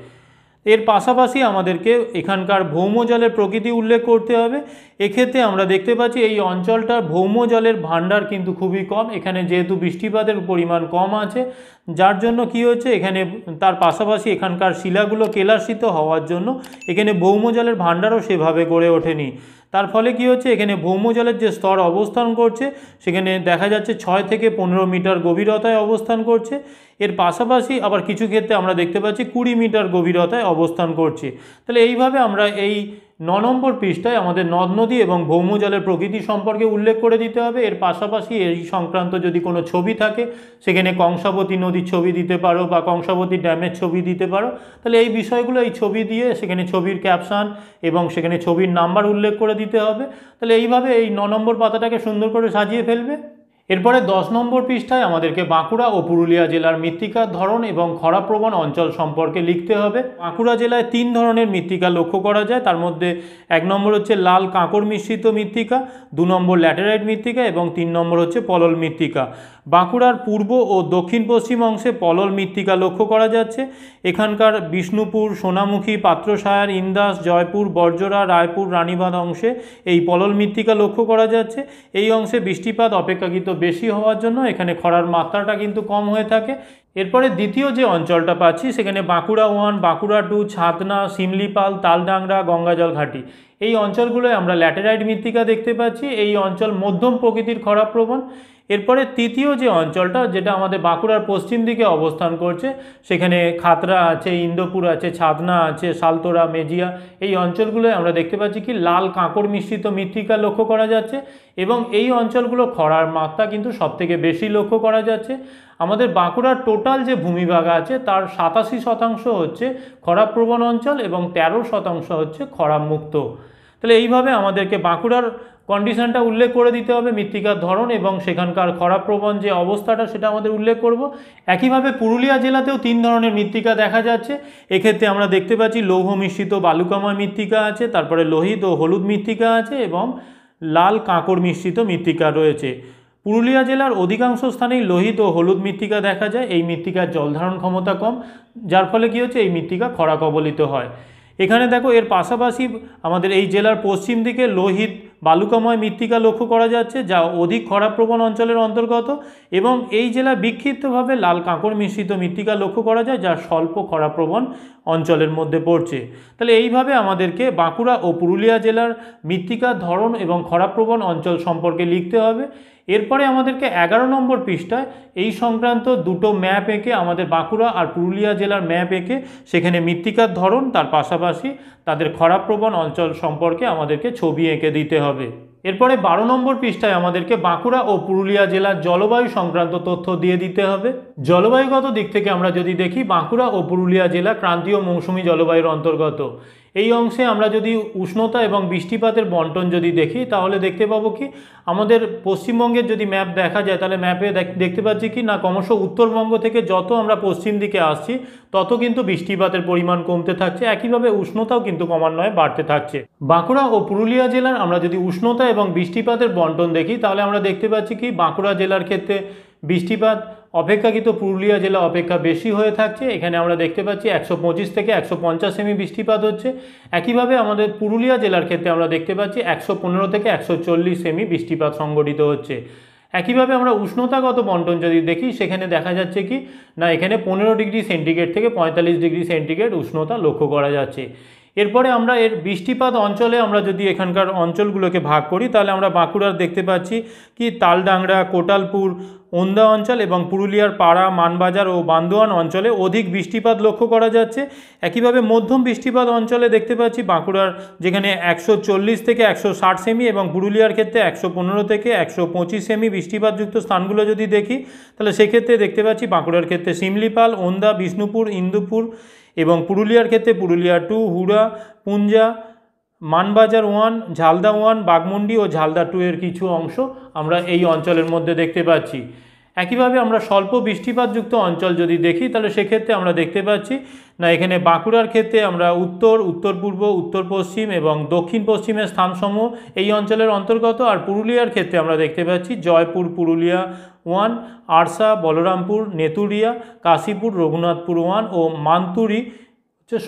এর পাশাপাশি আমাদেরকে এখানকার ভৌমজলের প্রকৃতি উল্লেখ করতে হবে। এক্ষেত্রে আমরা দেখতে পাচ্ছি এই অঞ্চলটার ভৌমজলের ভাণ্ডার কিন্তু খুবই কম। এখানে যেহেতু বৃষ্টিপাতের পরিমাণ কম আছে, যার জন্য কি হচ্ছে এখানে তার পাশাপাশি এখানকার শিলাগুলো কেলাসিত হওয়ার জন্য এখানে ভৌমজলের ভাণ্ডারও সেভাবে গড়ে ওঠেনি। তার ফলে কি হচ্ছে এখানে ভৌমজলের যে স্তর অবস্থান করছে সেখানে দেখা যাচ্ছে 6 থেকে 15 মিটার গভীরতায় অবস্থান করছে। এর পাশাপাশি আবার কিছু ক্ষেত্রে আমরা দেখতে পাচ্ছি 20 মিটার গভীরতায় অবস্থান করছে। তাহলে এইভাবে আমরা এই নম্বর পৃষ্ঠায় আমাদের নদ নদী এবং ভৌম জলের প্রকৃতি সম্পর্কে উল্লেখ করে দিতে হবে। এর পাশাপাশি এই সংক্রান্ত যদি কোনো ছবি থাকে সেখানে কংসাবতী নদীর ছবি দিতে পারো বা কংসাবতী ড্যামের ছবি দিতে পারো। তাহলে এই বিষয়গুলো এই ছবি দিয়ে সেখানে ছবির ক্যাপশন এবং সেখানে ছবির নাম্বার উল্লেখ করে দিতে হবে। তাহলে এইভাবে এই 9 নম্বর পাতাটাকে সুন্দর করে সাজিয়ে ফেলবে। এরপরে 10 নম্বর পৃষ্ঠায় আমাদেরকে বাঁকুড়া ও পুরুলিয়া জেলার মৃত্তিকার ধরন এবং খরাপ্রবণ অঞ্চল সম্পর্কে লিখতে হবে। বাঁকুড়া জেলায় 3 ধরনের মৃত্তিকা লক্ষ্য করা যায়। তার মধ্যে 1 নম্বর হচ্ছে লাল কাঁকর মিশ্রিত মৃত্তিকা, 2 নম্বর ল্যাটেরাইট মৃত্তিকা এবং 3 নম্বর হচ্ছে পলল মৃত্তিকা। বাঁকুড়ার পূর্ব ও দক্ষিণ পশ্চিম অংশে পলল মৃত্তিকা লক্ষ্য করা যাচ্ছে। এখানকার বিষ্ণুপুর, সোনামুখী, পাত্রসায়ার, ইন্দাস, জয়পুর, বর্জরা, রায়পুর, রানীবাঁধ অংশে এই পলল মৃত্তিকা লক্ষ্য করা যাচ্ছে। এই অংশে বৃষ্টিপাত অপেক্ষাকৃত বেশি হওয়ার জন্য এখানে খরার মাত্রাটা কিন্তু কম হয়ে থাকে। এরপরে দ্বিতীয় যে অঞ্চলটা পাচ্ছি সেখানে বাঁকুড়া 1, বাঁকুড়া 2, ছাতনা, শিমলিপাল, তালডাংরা, গঙ্গাজল ঘাটি এই অঞ্চলগুলোয় আমরা ল্যাটেরাইট মৃত্তিকা দেখতে পাচ্ছি। এই অঞ্চল মধ্যম প্রকৃতির খরাপ্রবণ। এরপরে তৃতীয় যে অঞ্চলটা, যেটা আমাদের বাঁকুড়ার পশ্চিম দিকে অবস্থান করছে, সেখানে খাতড়া আছে, ইন্দোপুর আছে, ছাতনা আছে, সালতোরা, মেজিয়া এই অঞ্চলগুলোয় আমরা দেখতে পাচ্ছি কি লাল কাঁকর মিশ্রিত মৃত্তিকা লক্ষ্য করা যাচ্ছে এবং এই অঞ্চলগুলো খরার মাত্রা কিন্তু সবথেকে বেশি লক্ষ্য করা যাচ্ছে। আমাদের বাঁকুড়ার টোটাল যে ভূমিভাগ আছে তার 87% হচ্ছে খরাপ্রবণ অঞ্চল এবং 13% হচ্ছে খরামুক্ত। তাহলে এইভাবে আমাদেরকে বাঁকুড়ার কন্ডিশনটা উল্লেখ করে দিতে হবে, মৃত্তিকার ধরন এবং সেখানকার খরাপ্রবণ যে অবস্থাটা সেটা আমাদের উল্লেখ করব। একইভাবে পুরুলিয়া জেলাতেও 3 ধরনের মৃত্তিকা দেখা যাচ্ছে। এক্ষেত্রে আমরা দেখতে পাচ্ছি লৌহ মিশ্রিত বালুকাময় মৃত্তিকা আছে, তারপরে লোহিত ও হলুদ মৃত্তিকা আছে এবং লাল কাঁকর মিশ্রিত মৃত্তিকা রয়েছে। পুরুলিয়া জেলার অধিকাংশ স্থানেই লোহিত ও হলুদ মৃত্তিকা দেখা যায়। এই মৃত্তিকার জলধারণ ক্ষমতা কম, যার ফলে কী হচ্ছে এই মৃত্তিকা খরা কবলিত হয়। এখানে দেখো এর পাশাপাশি আমাদের এই জেলার পশ্চিম দিকে লোহিত বালুকাময় মৃত্তিকা লক্ষ্য করা যাচ্ছে, যা অধিক খরাপ্রবণ অঞ্চলের অন্তর্গত এবং এই জেলা বিক্ষিপ্তভাবে লাল কাঁকর মিশ্রিত মৃত্তিকা লক্ষ্য করা যায়, যা স্বল্প খরাপ্রবণ অঞ্চলের মধ্যে পড়ছে। তাহলে এইভাবে আমাদেরকে বাঁকুড়া ও পুরুলিয়া জেলার মৃত্তিকার ধরন এবং খরাপ্রবণ অঞ্চল সম্পর্কে লিখতে হবে। এরপরে আমাদেরকে 11 নম্বর পৃষ্ঠায় এই সংক্রান্ত দুটো ম্যাপ এঁকে, আমাদের বাঁকুড়া আর পুরুলিয়া জেলার ম্যাপ এঁকে সেখানে মৃত্তিকার ধরন তার পাশাপাশি তাদের খরাপ্রবণ অঞ্চল সম্পর্কে আমাদেরকে ছবি এঁকে দিতে হবে। এরপরে 12 নম্বর পৃষ্ঠায় আমাদেরকে বাঁকুড়া ও পুরুলিয়া জেলার জলবায়ু সংক্রান্ত তথ্য দিয়ে দিতে হবে। জলবায়ুগত দিক থেকে আমরা যদি দেখি, বাঁকুড়া ও পুরুলিয়া জেলা ক্রান্তীয় মৌসুমী জলবায়ুর অন্তর্গত। এই অংশে আমরা যদি উষ্ণতা এবং বৃষ্টিপাতের বন্টন যদি দেখি তাহলে দেখতে পাবো কি আমাদের পশ্চিমবঙ্গের যদি ম্যাপ দেখা যায় তাহলে ম্যাপে দেখতে পাচ্ছি কি না ক্রমশ উত্তরবঙ্গ থেকে যত আমরা পশ্চিম দিকে আসছি তত কিন্তু বৃষ্টিপাতের পরিমাণ কমতে থাকছে। একইভাবে উষ্ণতাও কিন্তু ক্রমান্বয়ে বাড়তে থাকছে। বাঁকুড়া ও পুরুলিয়া জেলার আমরা যদি উষ্ণতা এবং বৃষ্টিপাতের বন্টন দেখি তাহলে আমরা দেখতে পাচ্ছি কি বাঁকুড়া জেলার ক্ষেত্রে বৃষ্টিপাত অপেক্ষাকৃত পুরুলিয়া জেলা অপেক্ষা বেশি হয়ে থাকছে। এখানে আমরা দেখতে পাচ্ছি 125 থেকে 150 সেমি বৃষ্টিপাত হচ্ছে। একইভাবে আমাদের পুরুলিয়া জেলার ক্ষেত্রে আমরা দেখতে পাচ্ছি 115 থেকে 140 সেমি বৃষ্টিপাত সংঘটিত হচ্ছে। একইভাবে আমরা উষ্ণতাগত বন্টন যদি দেখি সেখানে দেখা যাচ্ছে কি না এখানে 15 ডিগ্রি সেন্টিগ্রেড থেকে 45 ডিগ্রি সেন্টিগ্রেড উষ্ণতা লক্ষ্য করা যাচ্ছে। এরপরে আমরা এর বৃষ্টিপাত অঞ্চলে আমরা যদি এখানকার অঞ্চলগুলোকে ভাগ করি তাহলে আমরা বাঁকুড়ার দেখতে পাচ্ছি কি তালডাংরা, কোটালপুর, ওন্দা অঞ্চল এবং পুরুলিয়ার পাড়া, মানবাজার ও বান্দোয়ান অঞ্চলে অধিক বৃষ্টিপাত লক্ষ্য করা যাচ্ছে। একইভাবে মধ্যম বৃষ্টিপাত অঞ্চলে দেখতে পাচ্ছি বাঁকুড়ার যেখানে 140 থেকে 160 সেমি এবং পুরুলিয়ার ক্ষেত্রে 115 থেকে 125 সেমি বৃষ্টিপাতযুক্ত স্থানগুলো যদি দেখি তাহলে সেক্ষেত্রে দেখতে পাচ্ছি বাঁকুড়ার ক্ষেত্রে শিমলিপাল, ওন্দা, বিষ্ণুপুর, ইন্দুপুর এবং পুরুলিয়ার ক্ষেত্রে পুরুলিয়া 2, হুড়া, পুঞ্জা, মানবাজার 1, ঝালদা 1, বাঘমুন্ডি ও ঝালদা 2 এর কিছু অংশ আমরা এই অঞ্চলের মধ্যে দেখতে পাচ্ছি। একইভাবে আমরা স্বল্প বৃষ্টিপাতযুক্ত অঞ্চল যদি দেখি তাহলে সেক্ষেত্রে আমরা দেখতে পাচ্ছি না এখানে বাঁকুড়ার ক্ষেত্রে আমরা উত্তর, উত্তর পূর্ব, উত্তর পশ্চিম এবং দক্ষিণ পশ্চিমের স্থানসমূহ এই অঞ্চলের অন্তর্গত। আর পুরুলিয়ার ক্ষেত্রে আমরা দেখতে পাচ্ছি জয়পুর, পুরুলিয়া 1, আরসা, বলরামপুর, নেতুরিয়া, কাশীপুর, রঘুনাথপুর 1 ও মান্তুরি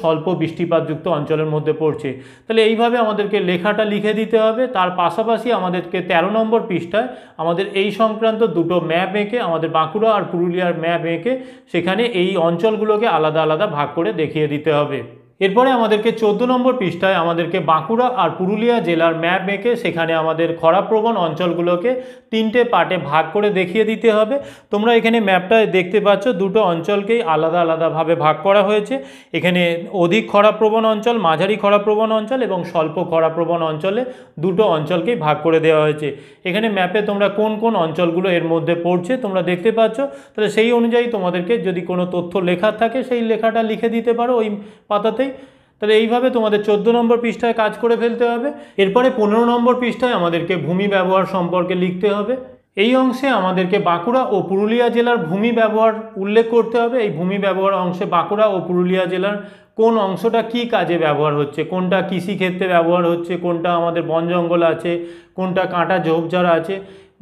স্বল্প বৃষ্টিপাতযুক্ত অঞ্চলের মধ্যে পড়ছে। তাহলে এইভাবে আমাদেরকে লেখাটা লিখে দিতে হবে। তার পাশাপাশি আমাদেরকে 13 নম্বর পৃষ্ঠায় আমাদের এই সংক্রান্ত দুটো ম্যাপ এঁকে, আমাদের বাঁকুড়া আর পুরুলিয়ার ম্যাপ এঁকে সেখানে এই অঞ্চলগুলোকে আলাদা আলাদা ভাগ করে দেখিয়ে দিতে হবে। এরপরে আমাদেরকে 14 নম্বর পৃষ্ঠায় আমাদেরকে বাঁকুড়া আর পুরুলিয়া জেলার ম্যাপ এঁকে সেখানে আমাদের খরাপ্রবণ অঞ্চলগুলোকে 3টে পার্টে ভাগ করে দেখিয়ে দিতে হবে। তোমরা এখানে ম্যাপটায় দেখতে পাচ্ছ দুটো অঞ্চলকেই আলাদা আলাদাভাবে ভাগ করা হয়েছে। এখানে অধিক খরাপ্রবণ অঞ্চল, মাঝারি খরাপ্রবণ অঞ্চল এবং স্বল্প খরাপ্রবণ অঞ্চলে দুটো অঞ্চলকেই ভাগ করে দেওয়া হয়েছে। এখানে ম্যাপে তোমরা কোন কোন অঞ্চলগুলো এর মধ্যে পড়ছে তোমরা দেখতে পাচ্ছ। তাহলে সেই অনুযায়ী তোমাদেরকে যদি কোনো তথ্য লেখা থাকে সেই লেখাটা লিখে দিতে পারো ওই পাতাতেই। তাহলে এইভাবে তোমাদের 14 নম্বর পৃষ্ঠায় কাজ করে ফেলতে হবে। এরপরে 15 নম্বর পৃষ্ঠায় আমাদেরকে ভূমি ব্যবহার সম্পর্কে লিখতে হবে। এই অংশে আমাদেরকে বাঁকুড়া ও পুরুলিয়া জেলার ভূমি ব্যবহার উল্লেখ করতে হবে। এই ভূমি ব্যবহার অংশে বাঁকুড়া ও পুরুলিয়া জেলার কোন অংশটা কি কাজে ব্যবহার হচ্ছে, কোনটা কৃষিক্ষেত্রে ব্যবহার হচ্ছে, কোনটা আমাদের বন জঙ্গল আছে, কোনটা কাঁটা ঝোপঝাড় আছে,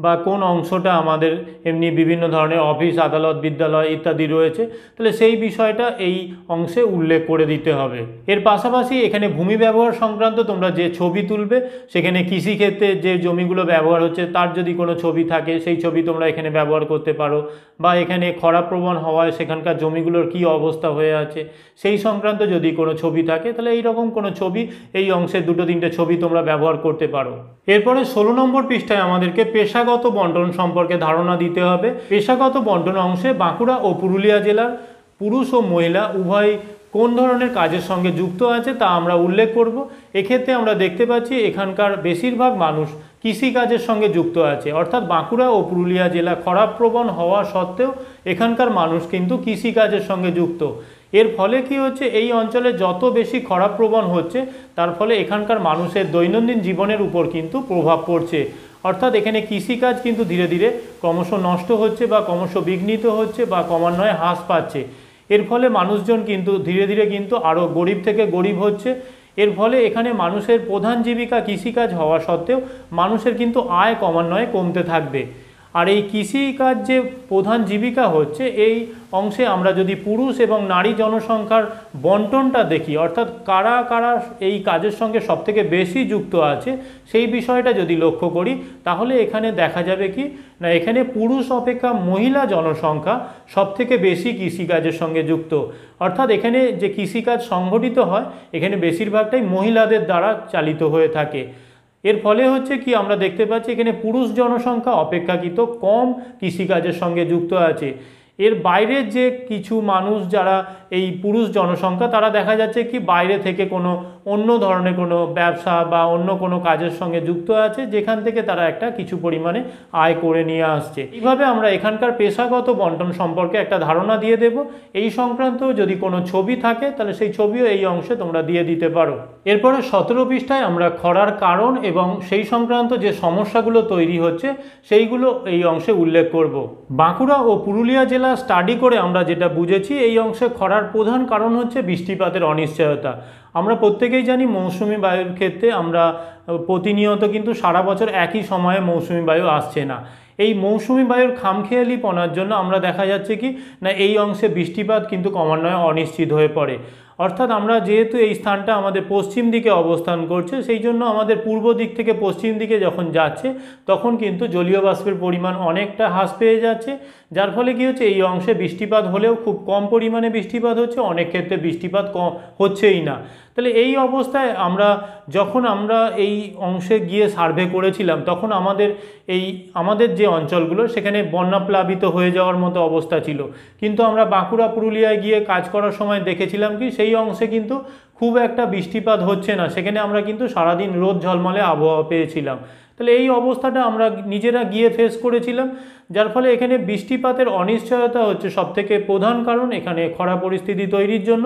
বা কোন অংশটা আমাদের এমনি বিভিন্ন ধরনের অফিস আদালত বিদ্যালয় ইত্যাদি রয়েছে। তাহলে সেই বিষয়টা এই অংশে উল্লেখ করে দিতে হবে। এর পাশাপাশি এখানে ভূমি ব্যবহার সংক্রান্ত তোমরা যে ছবি তুলবে সেখানে কৃষিক্ষেত্রে যে জমিগুলো ব্যবহার হচ্ছে তার যদি কোনো ছবি থাকে সেই ছবি তোমরা এখানে ব্যবহার করতে পারো, বা এখানে খরাপ্রবণ হওয়ায় সেখানকার জমিগুলোর কি অবস্থা হয়ে আছে সেই সংক্রান্ত যদি কোনো ছবি থাকে তাহলে এইরকম কোনো ছবি এই অংশে 2-3টে ছবি তোমরা ব্যবহার করতে পারো। এরপরে 16 নম্বর পৃষ্ঠায় আমাদেরকে পেশাগত বন্টন সম্পর্কে ধারণা দিতে হবে। পেশাগত বন্টন অংশে বাঁকুড়া ও পুরুলিয়া জেলার পুরুষ ও মহিলা উভয় কোন ধরনের কাজের সঙ্গে যুক্ত আছে তা আমরা উল্লেখ করব। এক্ষেত্রে আমরা দেখতে পাচ্ছি এখানকার বেশিরভাগ মানুষ কৃষিকাজের সঙ্গে যুক্ত আছে, অর্থাৎ বাঁকুড়া ও পুরুলিয়া জেলা খরাপ্রবণ হওয়া সত্ত্বেও এখানকার মানুষ কিন্তু কৃষিকাজের সঙ্গে যুক্ত। এর ফলে কি হচ্ছে, এই অঞ্চলে যত বেশি খরাপ্রবণ হচ্ছে তার ফলে এখানকার মানুষের দৈনন্দিন জীবনের উপর কিন্তু প্রভাব পড়ছে। অর্থাৎ এখানে কৃষিকাজ কিন্তু ধীরে ধীরে ক্রমশ নষ্ট হচ্ছে বা ক্রমশ বিঘ্নিত হচ্ছে বা ক্রমান্বয়ে হ্রাস পাচ্ছে। এর ফলে মানুষজন কিন্তু ধীরে ধীরে কিন্তু আরও গরিব থেকে গরিব হচ্ছে। এর ফলে এখানে মানুষের প্রধান জীবিকা কৃষিকাজ হওয়া সত্ত্বেও মানুষের কিন্তু আয় ক্রমান্বয়ে কমতে থাকবে। আর এই কৃষিকাজ যে প্রধান জীবিকা হচ্ছে এই অংশে আমরা যদি পুরুষ এবং নারী জনসংখ্যার বন্টনটা দেখি, অর্থাৎ কারা কারা এই কাজের সঙ্গে সবথেকে বেশি যুক্ত আছে সেই বিষয়টা যদি লক্ষ্য করি তাহলে এখানে দেখা যাবে কি না, এখানে পুরুষ অপেক্ষা মহিলা জনসংখ্যা সবথেকে বেশি কৃষিকাজের সঙ্গে যুক্ত। অর্থাৎ এখানে যে কৃষিকাজ সংগঠিত হয় এখানে বেশিরভাগটাই মহিলাদের দ্বারা চালিত হয়ে থাকে। এর ফলে হচ্ছে কি আমরা দেখতে পাচ্ছি এখানে পুরুষ জনসংখ্যা অপেক্ষাকৃত কম কৃষিকাজের সঙ্গে যুক্ত আছে। এর বাইরের যে কিছু মানুষ যারা এই পুরুষ জনসংখ্যা তারা দেখা যাচ্ছে কি বাইরে থেকে কোনো অন্য ধরনের কোনো ব্যবসা বা অন্য কোনো কাজের সঙ্গে যুক্ত আছে যেখান থেকে তারা একটা কিছু পরিমাণে আয় করে নিয়ে আসছে। এইভাবে আমরা এখানকার পেশাগত বন্টন সম্পর্কে একটা ধারণা দিয়ে দেব। এই সংক্রান্ত যদি কোনো ছবি থাকে তাহলে সেই ছবিও এই অংশে তোমরা দিয়ে দিতে পারো। এরপরে 17 পৃষ্ঠায় আমরা খরার কারণ এবং সেই সংক্রান্ত যে সমস্যাগুলো তৈরি হচ্ছে সেইগুলো এই অংশে উল্লেখ করব। বাঁকুড়া ও পুরুলিয়া জেলা স্টাডি করে আমরা যেটা বুঝেছি এই অংশে খরার প্রধান কারণ হচ্ছে বৃষ্টিপাতের অনিশ্চয়তা। আমরা প্রত্যেকেই জানি মৌসুমি বায়ুর ক্ষেত্রে আমরা প্রতিনিয়ত কিন্তু সারা বছর একই সময়ে মৌসুমি বায়ু আসছে না। এই মৌসুমি বায়ুর খামখেয়ালিপনার জন্য আমরা দেখা যাচ্ছে কি না এই অংশে বৃষ্টিপাত কিন্তু ক্রমান্বয়ে অনিশ্চিত হয়ে পড়ে। অর্থাৎ আমরা যেহেতু এই স্থানটা আমাদের পশ্চিম দিকে অবস্থান করছে সেই জন্য আমাদের পূর্ব দিক থেকে পশ্চিম দিকে যখন যাচ্ছে তখন কিন্তু জলীয় বাষ্পের পরিমাণ অনেকটা হ্রাস পেয়ে যাচ্ছে, যার ফলে কী হচ্ছে এই অংশে বৃষ্টিপাত হলেও খুব কম পরিমাণে বৃষ্টিপাত হচ্ছে, অনেক ক্ষেত্রে বৃষ্টিপাত হচ্ছেই না। তাহলে এই অবস্থায় যখন আমরা এই অংশে গিয়ে সার্ভে করেছিলাম তখন আমাদের যে অঞ্চলগুলো সেখানে বন্যাপ্লাবিত হয়ে যাওয়ার মতো অবস্থা ছিল, কিন্তু আমরা বাঁকুড়া পুরুলিয়ায় গিয়ে কাজ করার সময় দেখেছিলাম কি সেই অংশে কিন্তু খুব একটা বৃষ্টিপাত হচ্ছে না, সেখানে আমরা কিন্তু সারাদিন রোদ ঝলমলে আবহাওয়া পেয়েছিলাম। তাহলে এই অবস্থাটা আমরা নিজেরা গিয়ে ফেস করেছিলাম, যার ফলে এখানে বৃষ্টিপাতের অনিশ্চয়তা হচ্ছে সবথেকে প্রধান কারণ এখানে খরা পরিস্থিতি তৈরির জন্য।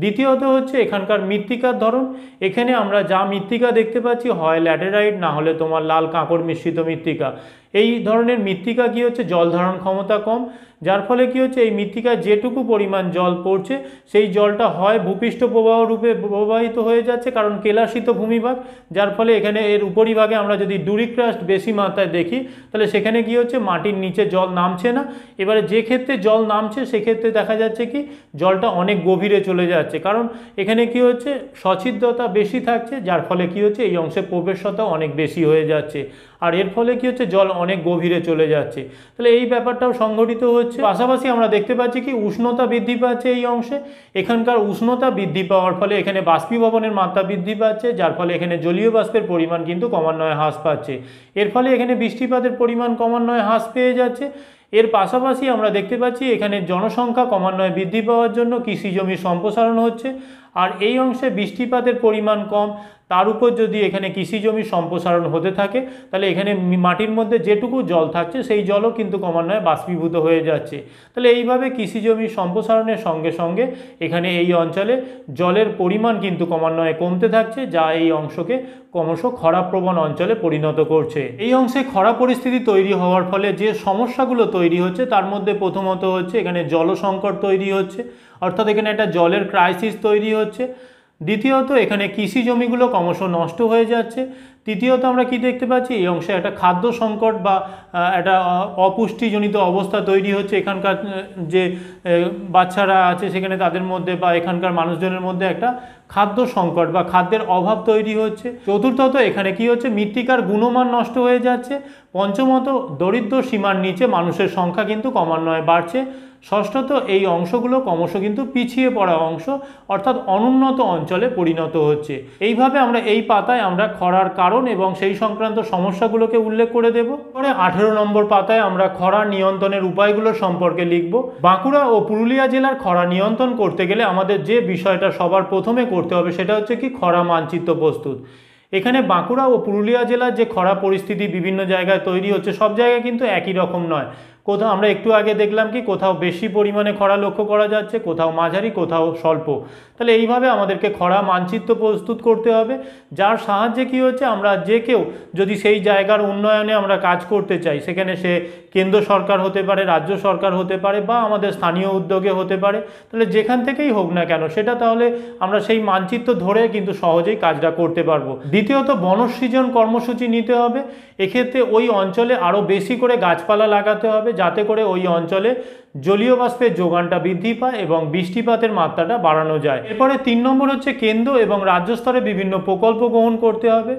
দ্বিতীয়ত হচ্ছে এখানকার মৃত্তিকার ধরন। এখানে আমরা যা মৃত্তিকা দেখতে পাচ্ছি হয় ল্যাটেরাইট না হলে তোমার লাল কাঁকড় মিশ্রিত মৃত্তিকা। এই ধরনের মৃত্তিকা কী হচ্ছে জল ধারণ ক্ষমতা কম, যার ফলে কী হচ্ছে এই মৃত্তিকায় যেটুকু পরিমাণ জল পড়ছে সেই জলটা হয় ভূপৃষ্ঠ প্রবাহ রূপে প্রবাহিত হয়ে যাচ্ছে কারণ কেলাসিত ভূমিভাগ, যার ফলে এখানে এর উপরিভাগে আমরা যদি ডুরিক্রাস্ট বেশি মাত্রায় দেখি তাহলে সেখানে কী হচ্ছে মাটির নিচে জল নামছে না। এবারে যে ক্ষেত্রে জল নামছে সেক্ষেত্রে দেখা যাচ্ছে কি জলটা অনেক গভীরে চলে যাচ্ছে, কারণ এখানে কি হচ্ছে সচ্ছিদ্রতা বেশি থাকছে, যার ফলে কি হচ্ছে এই অংশে প্রবেশতা অনেক বেশি হয়ে যাচ্ছে। আর এর ফলে কি হচ্ছে, জল অনেক গভীরে চলে যাচ্ছে। তাহলে এই ব্যাপারটাও সংঘটিত হচ্ছে। পাশাপাশি আমরা দেখতে পাচ্ছি কি উষ্ণতা বৃদ্ধি পাচ্ছে এই অংশে। এখানকার উষ্ণতা বৃদ্ধি পাওয়ার ফলে এখানে বাষ্পীভবনের মাত্রা বৃদ্ধি পাচ্ছে, যার ফলে এখানে জলীয় বাষ্পের পরিমাণ কিন্তু ক্রমান্বয়ে হ্রাস পাচ্ছে। এর ফলে এখানে বৃষ্টিপাতের পরিমাণ ক্রমান্বয়ে হ্রাস পেয়ে যাচ্ছে। এর পাশাপাশি আমরা দেখতে পাচ্ছি এখানে জনসংখ্যা ক্রমান্বয়ে বৃদ্ধি পাওয়ার জন্য কৃষি জমির সম্প্রসারণ হচ্ছে। আর এই অংশে বৃষ্টিপাতের পরিমাণ কম, তার উপর যদি এখানে কৃষি জমির সম্প্রসারণ হতে থাকে, তাহলে এখানে মাটির মধ্যে যেটুকু জল থাকছে সেই জলও কিন্তু ক্রমান্বয়ে বাষ্পীভূত হয়ে যাচ্ছে। তাহলে এইভাবে কৃষি জমির সম্প্রসারণের সঙ্গে সঙ্গে এখানে এই অঞ্চলে জলের পরিমাণ কিন্তু ক্রমান্বয়ে কমতে থাকছে, যা এই অংশকে ক্রমশ খরাপ্রবণ অঞ্চলে পরিণত করছে। এই অংশে খরা পরিস্থিতি তৈরি হওয়ার ফলে যে সমস্যাগুলো তৈরি হচ্ছে তার মধ্যে প্রথমত হচ্ছে এখানে জল সংকট তৈরি হচ্ছে, অর্থাৎ এখানে একটা জলের ক্রাইসিস তৈরি হচ্ছে। দ্বিতীয়ত এখানে কৃষি জমিগুলো ক্রমশ নষ্ট হয়ে যাচ্ছে। তৃতীয়ত আমরা কি দেখতে পাচ্ছি, এই অংশে একটা খাদ্য সংকট বা একটা অপুষ্টিজনিত অবস্থা তৈরি হচ্ছে। এখানকার যে বাচ্চারা আছে সেখানে তাদের মধ্যে বা এখানকার মানুষজনের মধ্যে একটা খাদ্য সংকট বা খাদ্যের অভাব তৈরি হচ্ছে। চতুর্থত এখানে কি হচ্ছে, মৃত্তিকার গুণমান নষ্ট হয়ে যাচ্ছে। পঞ্চমত দরিদ্র সীমার নিচে মানুষের সংখ্যা কিন্তু ক্রমান্বয়ে বাড়ছে। ষষ্ঠত এই অংশগুলো ক্রমশ কিন্তু পিছিয়ে পড়া অংশ, অর্থাৎ অনুন্নত অঞ্চলে পরিণত হচ্ছে। এইভাবে আমরা এই পাতায় আমরা খরার কারণ এবং সেই সংক্রান্ত সমস্যাগুলোকে উল্লেখ করে দেব। পরে 18 নম্বর পাতায় আমরা খরা নিয়ন্ত্রণের উপায়গুলো সম্পর্কে লিখব। বাঁকুড়া ও পুরুলিয়া জেলার খরা নিয়ন্ত্রণ করতে গেলে আমাদের যে বিষয়টা সবার প্রথমে করতে হবে সেটা হচ্ছে কি খরা মানচিত্র প্রস্তুত। এখানে বাঁকুড়া ও পুরুলিয়া জেলার যে খরা পরিস্থিতি বিভিন্ন জায়গায় তৈরি হচ্ছে, সব জায়গায় কিন্তু একই রকম নয়। কোথাও আমরা একটু আগে দেখলাম কি কোথাও বেশি পরিমাণে খরা লক্ষ্য করা যাচ্ছে, কোথাও মাঝারি, কোথাও স্বল্প। তাহলে এইভাবে আমাদেরকে খরা মানচিত্র প্রস্তুত করতে হবে, যার সাহায্যে কি হচ্ছে, আমরা যে কেউ যদি সেই জায়গার উন্নয়নে আমরা কাজ করতে চাই, সেখানে সে কেন্দ্র সরকার হতে পারে, রাজ্য সরকার হতে পারে বা আমাদের স্থানীয় উদ্যোগে হতে পারে, তাহলে যেখান থেকেই হোক না কেন সেটা, তাহলে আমরা সেই মানচিত্র ধরে কিন্তু সহজেই কাজটা করতে পারবো। দ্বিতীয়ত বনসৃজন কর্মসূচি নিতে হবে। এক্ষেত্রে ওই অঞ্চলে আরও বেশি করে গাছপালা লাগাতে হবে, যাতে করে ওই অঞ্চলে জলীয় বাষ্পের যোগানটা বৃদ্ধি পায় এবং বৃষ্টিপাতের মাত্রাটা বাড়ানো যায়। এরপরে 3 নম্বর হচ্ছে কেন্দ্র এবং রাজ্য স্তরে বিভিন্ন প্রকল্প গ্রহণ করতে হবে।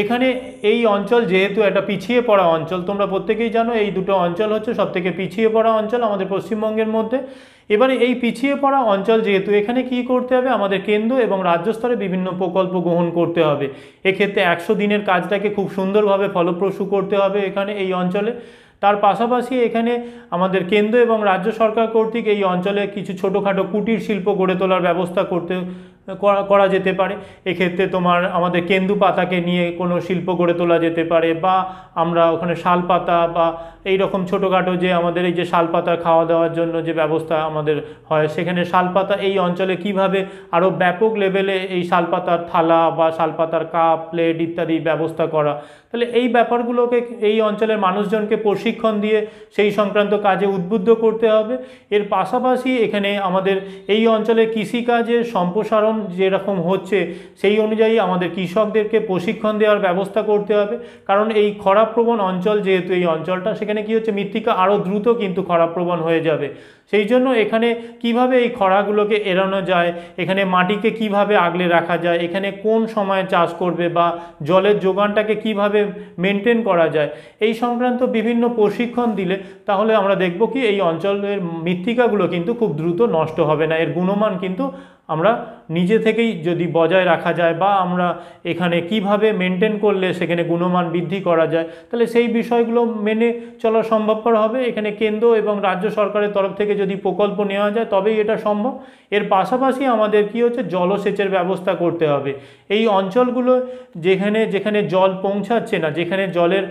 এখানে এই অঞ্চল যেহেতু একটা পিছিয়ে পড়া অঞ্চল, তোমরা প্রত্যেকেই জানো এই দুটো অঞ্চল হচ্ছে সবথেকে পিছিয়ে পড়া অঞ্চল আমাদের পশ্চিমবঙ্গের মধ্যে। এবারে এই পিছিয়ে পড়া অঞ্চল যেহেতু, এখানে কি করতে হবে, আমাদের কেন্দ্র এবং রাজ্য স্তরে বিভিন্ন প্রকল্প গ্রহণ করতে হবে। এক্ষেত্রে 100 দিনের কাজটাকে খুব সুন্দরভাবে ফলপ্রসূ করতে হবে এখানে এই অঞ্চলে। তার পাশাপাশি এখানে আমাদের কেন্দ্র এবং রাজ্য সরকার কর্তৃক এই অঞ্চলে কিছু ছোটোখাটো কুটির শিল্প গড়ে তোলার ব্যবস্থা করা যেতে পারে। এক্ষেত্রে তোমার আমাদের কেন্দু পাতাকে নিয়ে কোনো শিল্প গড়ে তোলা যেতে পারে, বা আমরা ওখানে শাল পাতা বা এই রকম ছোটোখাটো যে আমাদের এই যে শাল পাতা খাওয়া দাওয়ার জন্য যে ব্যবস্থা আমাদের হয়, সেখানে শাল পাতা এই অঞ্চলে কিভাবে আরও ব্যাপক লেভেলে এই শাল পাতার থালা বা শাল পাতার কাপ, প্লেট ইত্যাদি ব্যবস্থা করা। তাহলে এই ব্যাপারগুলোকে এই অঞ্চলের মানুষজনকে প্রশিক্ষণ দিয়ে সেই সংক্রান্ত কাজে উদ্বুদ্ধ করতে হবে। এর পাশাপাশি এখানে আমাদের এই অঞ্চলে কৃষিকাজের সম্প্রসারণ যেরকম হচ্ছে সেই অনুযায়ী আমাদের কৃষকদেরকে প্রশিক্ষণ দেওয়ার ব্যবস্থা করতে হবে। কারণ এই খরাপ্রবণ অঞ্চল যেহেতু এই অঞ্চলটা, সেখানে কি হচ্ছে, মৃত্তিকা আরও দ্রুত কিন্তু খরাপ্রবণ হয়ে যাবে। সেই জন্য এখানে কিভাবে এই খরাগুলোকে এড়ানো যায়, এখানে মাটিকে কিভাবে আগলে রাখা যায়, এখানে কোন সময়ে চাষ করবে বা জলের যোগানটাকে কিভাবে মেনটেন করা যায়, এই সংক্রান্ত বিভিন্ন প্রশিক্ষণ দিলে তাহলে আমরা দেখব কি এই অঞ্চলের মৃত্তিকাগুলো কিন্তু খুব দ্রুত নষ্ট হবে না। এর গুণমান কিন্তু আমরা নিজে থেকেই যদি বজায় রাখা যায় বা আমরা এখানে কিভাবে মেনটেন করলে সেখানে গুণমান বৃদ্ধি করা যায়, তাহলে সেই বিষয়গুলো মেনে চলা সম্ভবপর হবে। এখানে কেন্দ্র এবং রাজ্য সরকারের তরফ থেকে যদি প্রকল্প নেওয়া যায় তবেই এটা সম্ভব। এর পাশাপাশি আমাদের কি হচ্ছে, জলসেচের ব্যবস্থা করতে হবে। এই অঞ্চলগুলো যেখানে যেখানে জল পৌঁছাচ্ছে না, যেখানে জলের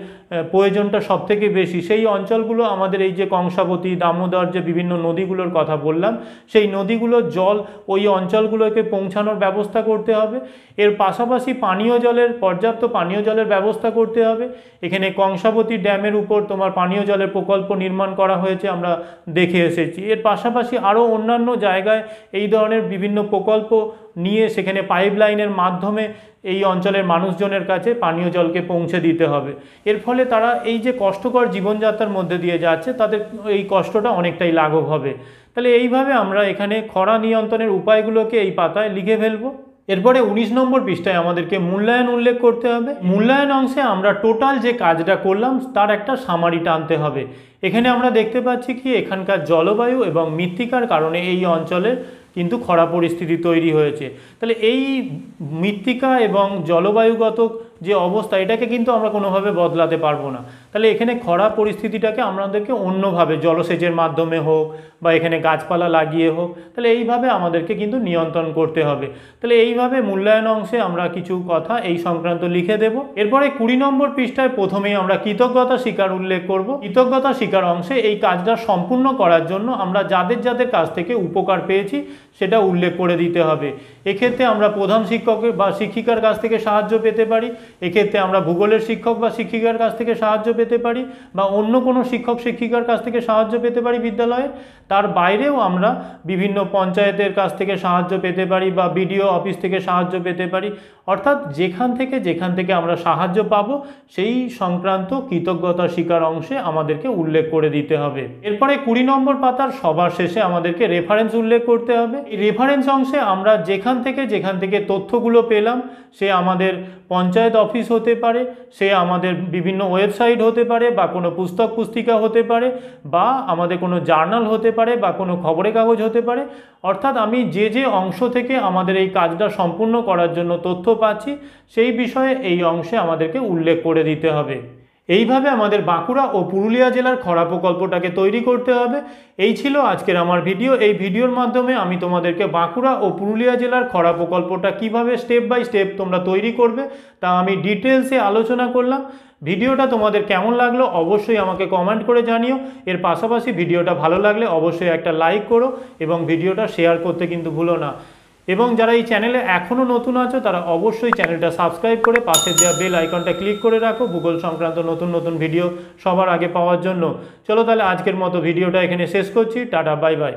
প্রয়োজনটা সবথেকে বেশি, সেই অঞ্চলগুলো আমাদের এই যে কংসাবতী, দামোদর যে বিভিন্ন নদীগুলোর কথা বললাম, সেই নদীগুলোর জল ওই অঞ্চলগুলোকে পৌঁছানোর ব্যবস্থা করতে হবে। এর পাশাপাশি পানীয় জলের, পর্যাপ্ত পানীয় জলের ব্যবস্থা করতে হবে। এখানে কংসাবতী ড্যামের উপর তোমার পানীয় জলের প্রকল্প নির্মাণ করা হয়েছে, আমরা দেখে এসেছি। এর পাশাপাশি আরও অন্যান্য জায়গায় এই ধরনের বিভিন্ন প্রকল্প নিয়ে সেখানে পাইপলাইনের মাধ্যমে এই অঞ্চলের মানুষজনের কাছে পানীয় জলকে পৌঁছে দিতে হবে। এর ফলে তারা এই যে কষ্টকর জীবনযাত্রার মধ্যে দিয়ে যাচ্ছে, তাদের এই কষ্টটা অনেকটাই লাঘব হবে। তাহলে এইভাবে আমরা এখানে খরা নিয়ন্ত্রণের উপায়গুলোকে এই পাতায় লিখে ফেলবো। এরপরে 19 নম্বর পৃষ্ঠায় আমাদেরকে মূল্যায়ন উল্লেখ করতে হবে। মূল্যায়ন অংশে আমরা টোটাল যে কাজটা করলাম তার একটা সামারি টানতে হবে। এখানে আমরা দেখতে পাচ্ছি কি এখানকার জলবায়ু এবং মৃত্তিকার কারণে এই অঞ্চলের কিন্তু খরা পরিস্থিতি তৈরি হয়েছে। তাহলে এই মৃত্তিকা এবং জলবায়ুগত যে অবস্থা এটাকে কিন্তু আমরা কোনোভাবে বদলাতে পারবো না। তাহলে এখানে খরা পরিস্থিতিটাকে আমাদেরকে অন্যভাবে জলসেচের মাধ্যমে হোক বা এখানে গাছপালা লাগিয়ে হোক, তাহলে এইভাবে আমাদেরকে কিন্তু নিয়ন্ত্রণ করতে হবে। তাহলে এইভাবে মূল্যায়ন অংশে আমরা কিছু কথা এই সংক্রান্ত লিখে দেব। এরপরে 20 নম্বর পৃষ্ঠায় প্রথমেই আমরা কৃতজ্ঞতা স্বীকার উল্লেখ করব। কৃতজ্ঞতা স্বীকার অংশে এই কাজটা সম্পূর্ণ করার জন্য আমরা যাদের যাদের কাছ থেকে উপকার পেয়েছি সেটা উল্লেখ করে দিতে হবে। এক্ষেত্রে আমরা প্রধান শিক্ষকের বা শিক্ষিকার কাছ থেকে সাহায্য পেতে পারি, এক্ষেত্রে আমরা ভূগোলের শিক্ষক বা শিক্ষিকার কাছ থেকে সাহায্য পেতে পারি, বা অন্য কোনো শিক্ষক শিক্ষিকার কাছ থেকে সাহায্য পেতে পারি বিদ্যালয়ে। তার বাইরেও আমরা বিভিন্ন পঞ্চায়েতের কাছ থেকে সাহায্য পেতে পারি বা বিডিও অফিস থেকে সাহায্য পেতে পারি। অর্থাৎ যেখান থেকে আমরা সাহায্য পাবো সেই সংক্রান্ত কৃতজ্ঞতা স্বীকার অংশে আমাদেরকে উল্লেখ করে দিতে হবে। এরপরে 20 নম্বর পাতার সবার শেষে আমাদেরকে রেফারেন্স উল্লেখ করতে হবে। এই রেফারেন্স অংশে আমরা যেখান থেকে তথ্যগুলো পেলাম, সে আমাদের পঞ্চায়েত অফিস হতে পারে, সে আমাদের বিভিন্ন ওয়েবসাইট হতে পারে, বা কোনো পুস্তক পুস্তিকা হতে পারে, বা আমাদের কোনো জার্নাল হতে পারে, বা কোনো খবরের কাগজ হতে পারে। অর্থাৎ আমি যে অংশ থেকে আমাদের এই কাজটা সম্পূর্ণ করার জন্য তথ্য পাচ্ছি সেই বিষয়ে এই অংশে আমাদেরকে উল্লেখ করে দিতে হবে। এইভাবে আমাদের বাঁকুড়া ও পুরুলিয়া জেলার খরা প্রকল্পটাকে তৈরি করতে হবে। এই ছিল আজকের আমার ভিডিও। এই ভিডিওর মাধ্যমে আমি তোমাদেরকে বাঁকুড়া ও পুরুলিয়া জেলার খরা প্রকল্পটা কিভাবে স্টেপ বাই স্টেপ তোমরা তৈরি করবে তা আমি ডিটেলসে আলোচনা করলাম। ভিডিওটা তোমাদের কেমন লাগলো অবশ্যই আমাকে কমেন্ট করে জানিও। এর পাশাপাশি ভিডিওটা ভালো লাগলে অবশ্যই একটা লাইক করো এবং ভিডিওটা শেয়ার করতে কিন্তু ভুলো না। এবং যারা এই চ্যানেলে এখনও নতুন আছো তারা অবশ্যই চ্যানেলটা সাবস্ক্রাইব করে পাশে দেওয়া বেল আইকনটা ক্লিক করে রাখো ভূগোল সংক্রান্ত নতুন ভিডিও সবার আগে পাওয়ার জন্য। চলো তাহলে আজকের মতো ভিডিওটা এখানে শেষ করছি। Tata, bye bye.